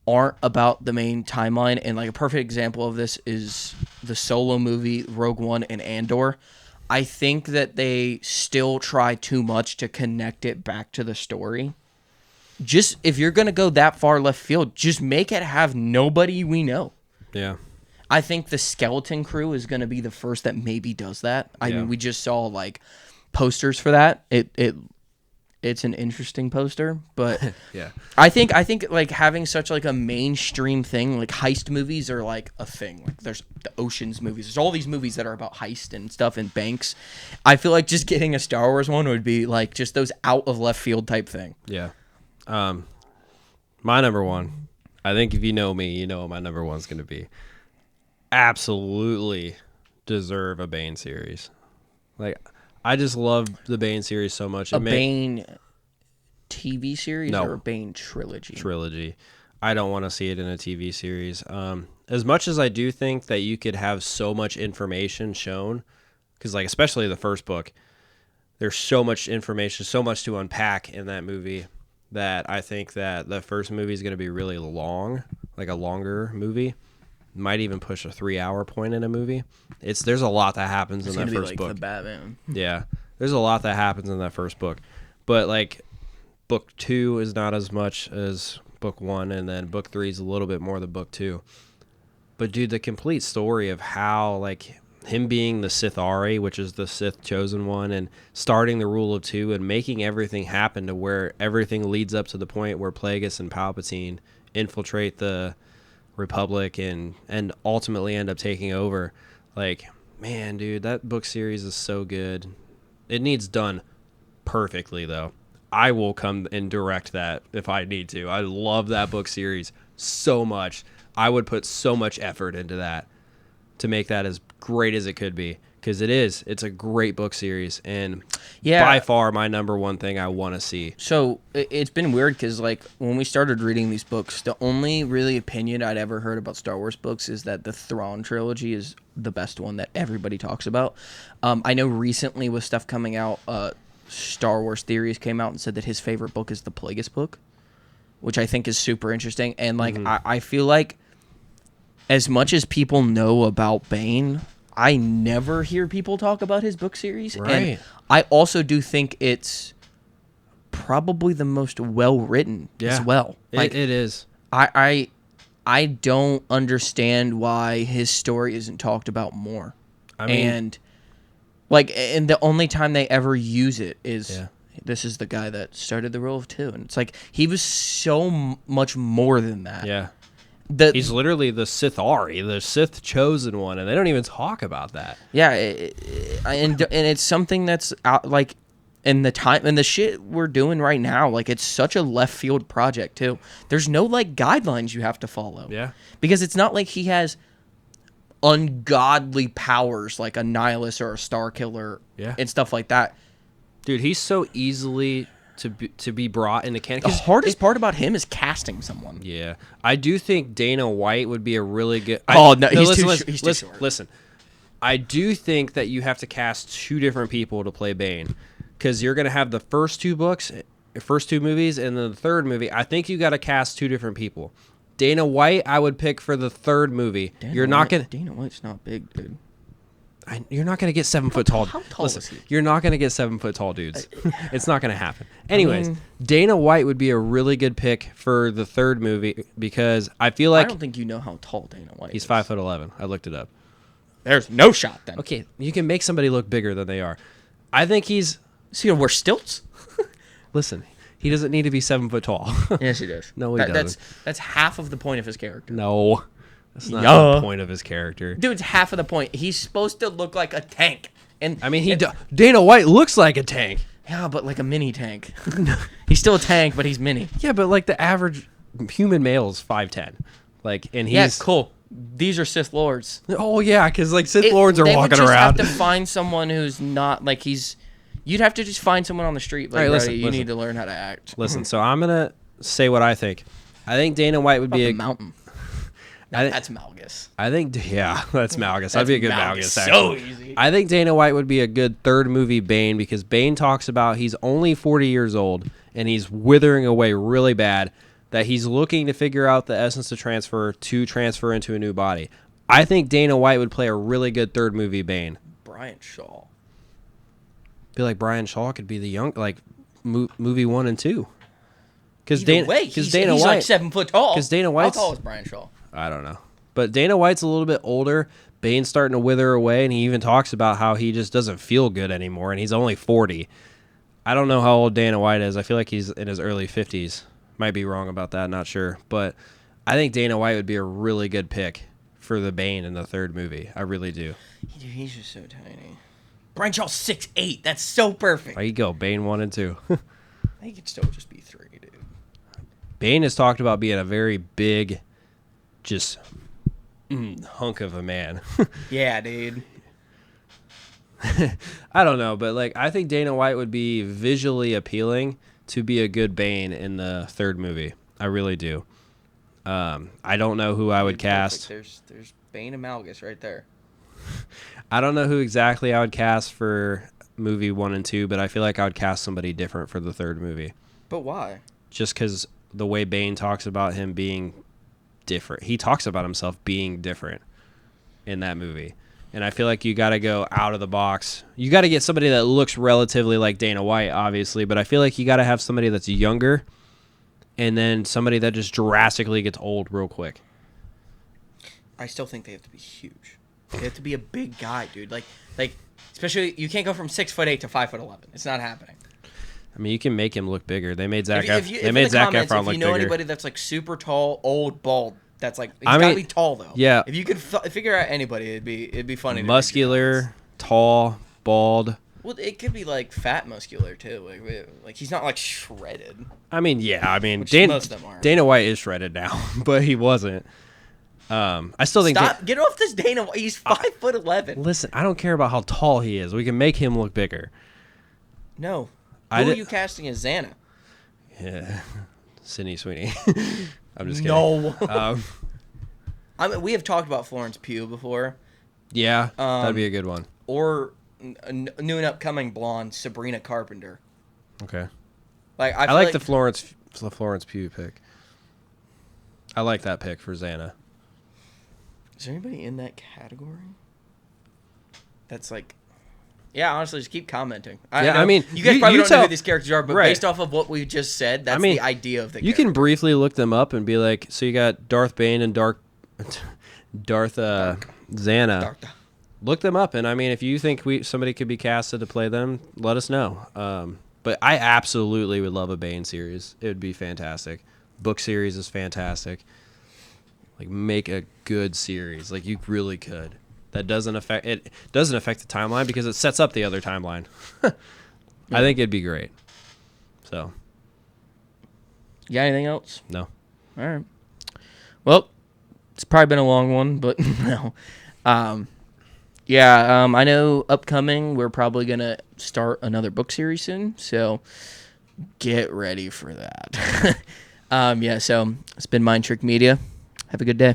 aren't about the main timeline, and like a perfect example of this is the Solo movie, Rogue One, and Andor. I think that they still try too much to connect it back to the story. Just if you're gonna go that far left field, just make it have nobody we know. Yeah. I think the Skeleton Crew is going to be the first that maybe does that. I Yeah. mean, we just saw like posters for that. It it's an interesting poster, but Yeah. I think like having such like a mainstream thing, like heist movies are like a thing. Like there's the Ocean's movies. There's all these movies that are about heist and stuff and banks. I feel like just getting a Star Wars one would be like just those out of left field type thing. Yeah. My number one, I think if you know me, you know what my number one's going to be. Absolutely deserve a Bane series. Like, I just love the Bane series so much. Bane TV series No. or a Bane trilogy? Trilogy. I don't want to see it in a TV series. As much as I do think that you could have so much information shown, because like especially the first book, there's so much information, so much to unpack in that movie that I think that the first movie is going to be really long, like a longer movie. Might even push a 3-hour point in a movie. There's a lot that happens in that first book. The Batman. Yeah, there's a lot that happens in that first book, but like book 2 is not as much as book 1, and then book 3 is a little bit more than book 2. But dude, the complete story of how like him being the Sith Ari, which is the Sith chosen one, and starting the rule of 2 and making everything happen to where everything leads up to the point where Plagueis and Palpatine infiltrate the Republic and ultimately end up taking over. Like, man, dude, that book series is so good. It needs done perfectly, though. I will come and direct that if I need to. I love that book series so much. I would put so much effort into that to make that as great as it could be, because it's a great book series, and by far my number one thing I want to see. So it's been weird because like when we started reading these books, the only really opinion I'd ever heard about Star Wars books is that the Thrawn trilogy is the best one that everybody talks about. I know recently with stuff coming out, Star Wars Theories came out and said that his favorite book is the Plagueis book, which I think is super interesting. And like I feel like as much as people know about Bane, I never hear people talk about his book series. Right. And I also do think it's probably the most well written as well. Like it is. I don't understand why his story isn't talked about more. I mean, and the only time they ever use it is this is the guy that started the Rule of 2, and it's like he was so much more than that. Yeah. He's literally the Sith Ari, the Sith chosen one, and they don't even talk about that. Yeah, and it's something that's out, like in the time and the shit we're doing right now. Like it's such a left field project too. There's no like guidelines you have to follow. Yeah, because it's not like he has ungodly powers like a Nihilus or a Star Killer. And stuff like that. Dude, he's so easily to be brought into canon. The hardest part about him is casting someone. Yeah, I do think Dana White would be a really good. He's too short. Listen, I do think that you have to cast 2 different people to play Bane, because you're gonna have the first 2 movies, and then the third movie. I think you got to cast 2 different people. Dana White, I would pick for the third movie. Dana White's not big, dude. You're not going to get 7 foot tall. How tall is he? You're not going to get 7 foot tall dudes. It's not going to happen. Anyways, Dana White would be a really good pick for the third movie, because I feel like I don't think you know how tall Dana White is. He's 5'11". I looked it up. There's no shot then. Okay, you can make somebody look bigger than they are. I think he's. Is he gonna wear stilts? Listen, he doesn't need to be 7 foot tall. Yes, he does. No, he doesn't. That's half of the point of his character. No. That's not the point of his character. Dude, it's half of the point. He's supposed to look like a tank. And I mean, Dana White looks like a tank. Yeah, but like a mini tank. He's still a tank, but he's mini. Yeah, but like the average human male is 5'10". Like, and he's... Yeah, cool. These are Sith Lords. Oh, yeah, because like Sith Lords are walking around. They would just have to find someone who's not, like you'd have to just find someone on the street. Like, right, you need to learn how to act. Listen, so I'm going to say what I think. I think Dana White would be a mountain. That's Malgus. I think, that's Malgus. That'd be a good Malgus, actually. So easy. I think Dana White would be a good third movie Bane, because Bane talks about he's only 40 years old and he's withering away really bad, that he's looking to figure out the essence to transfer into a new body. I think Dana White would play a really good third movie Bane. Brian Shaw. I feel like Brian Shaw could be the young, like movie 1 and 2. Because Dana White, like 7 foot tall. Because Dana White's... How tall is Brian Shaw? I don't know. But Dana White's a little bit older. Bane's starting to wither away, and he even talks about how he just doesn't feel good anymore, and he's only 40. I don't know how old Dana White is. I feel like he's in his early 50s. Might be wrong about that, not sure. But I think Dana White would be a really good pick for the Bane in the third movie. I really do. Dude, he's just so tiny. Brian Charles 6'8". That's so perfect. There you go, Bane 1 and 2. He could still just be 3, dude. Bane has talked about being a very big, just hunk of a man. Yeah, dude. I don't know, but like I think Dana White would be visually appealing to be a good Bane in the third movie. I really do. I don't know who I would cast. There's Bane and Malgus right there. I don't know who exactly I would cast for movie 1 and 2, but I feel like I would cast somebody different for the third movie. But why? Just because the way Bane talks about him being different. He talks about himself being different in that movie. And I feel like you got to go out of the box. You got to get somebody that looks relatively like Dana White, obviously, but I feel like you got to have somebody that's younger and then somebody that just drastically gets old real quick. I still think they have to be huge. They have to be a big guy, dude. Like especially you can't go from 6'8" to 5'11". It's not happening. I mean, you can make him look bigger. They made Zac If Efron look bigger. If you know anybody that's like super tall, old, bald, that's like he's I gotta mean, be tall though. yeah. If you could figure out anybody, it'd be funny. Muscular, tall, bald. Well, it could be like fat muscular too. Like he's not like shredded. I mean, yeah. I mean, Which Dana, most of them are. Dana White is shredded now, but he wasn't. I still think. Get off this Dana White. He's 5'11". Listen, I don't care about how tall he is. We can make him look bigger. No. Who are you casting as Xana? Yeah, Sydney Sweeney. I'm just kidding. No. I mean, we have talked about Florence Pugh before. Yeah, that'd be a good one. Or a new and upcoming blonde Sabrina Carpenter. Okay. Like I like the Florence Pugh pick. I like that pick for Xana. Is there anybody in that category? That's like, yeah. Honestly, just keep commenting. I mean, you guys probably don't know tell, who these characters are, but right. based off of what we just said, that's the idea of the. You can briefly look them up and be like, so you got Darth Bane and Darth Xana. Darth. Look them up, and I mean, if you think somebody could be casted to play them, let us know. But I absolutely would love a Bane series. It would be fantastic. Book series is fantastic. Like, make a good series. Like, you really could. That doesn't affect the timeline because it sets up the other timeline. I think it'd be great. So, You got anything else? no. All right. Well, it's probably been a long one, but no. I know upcoming we're probably going to start another book series soon, so get ready for that. So it's been Mind Trick Media. Have a good day.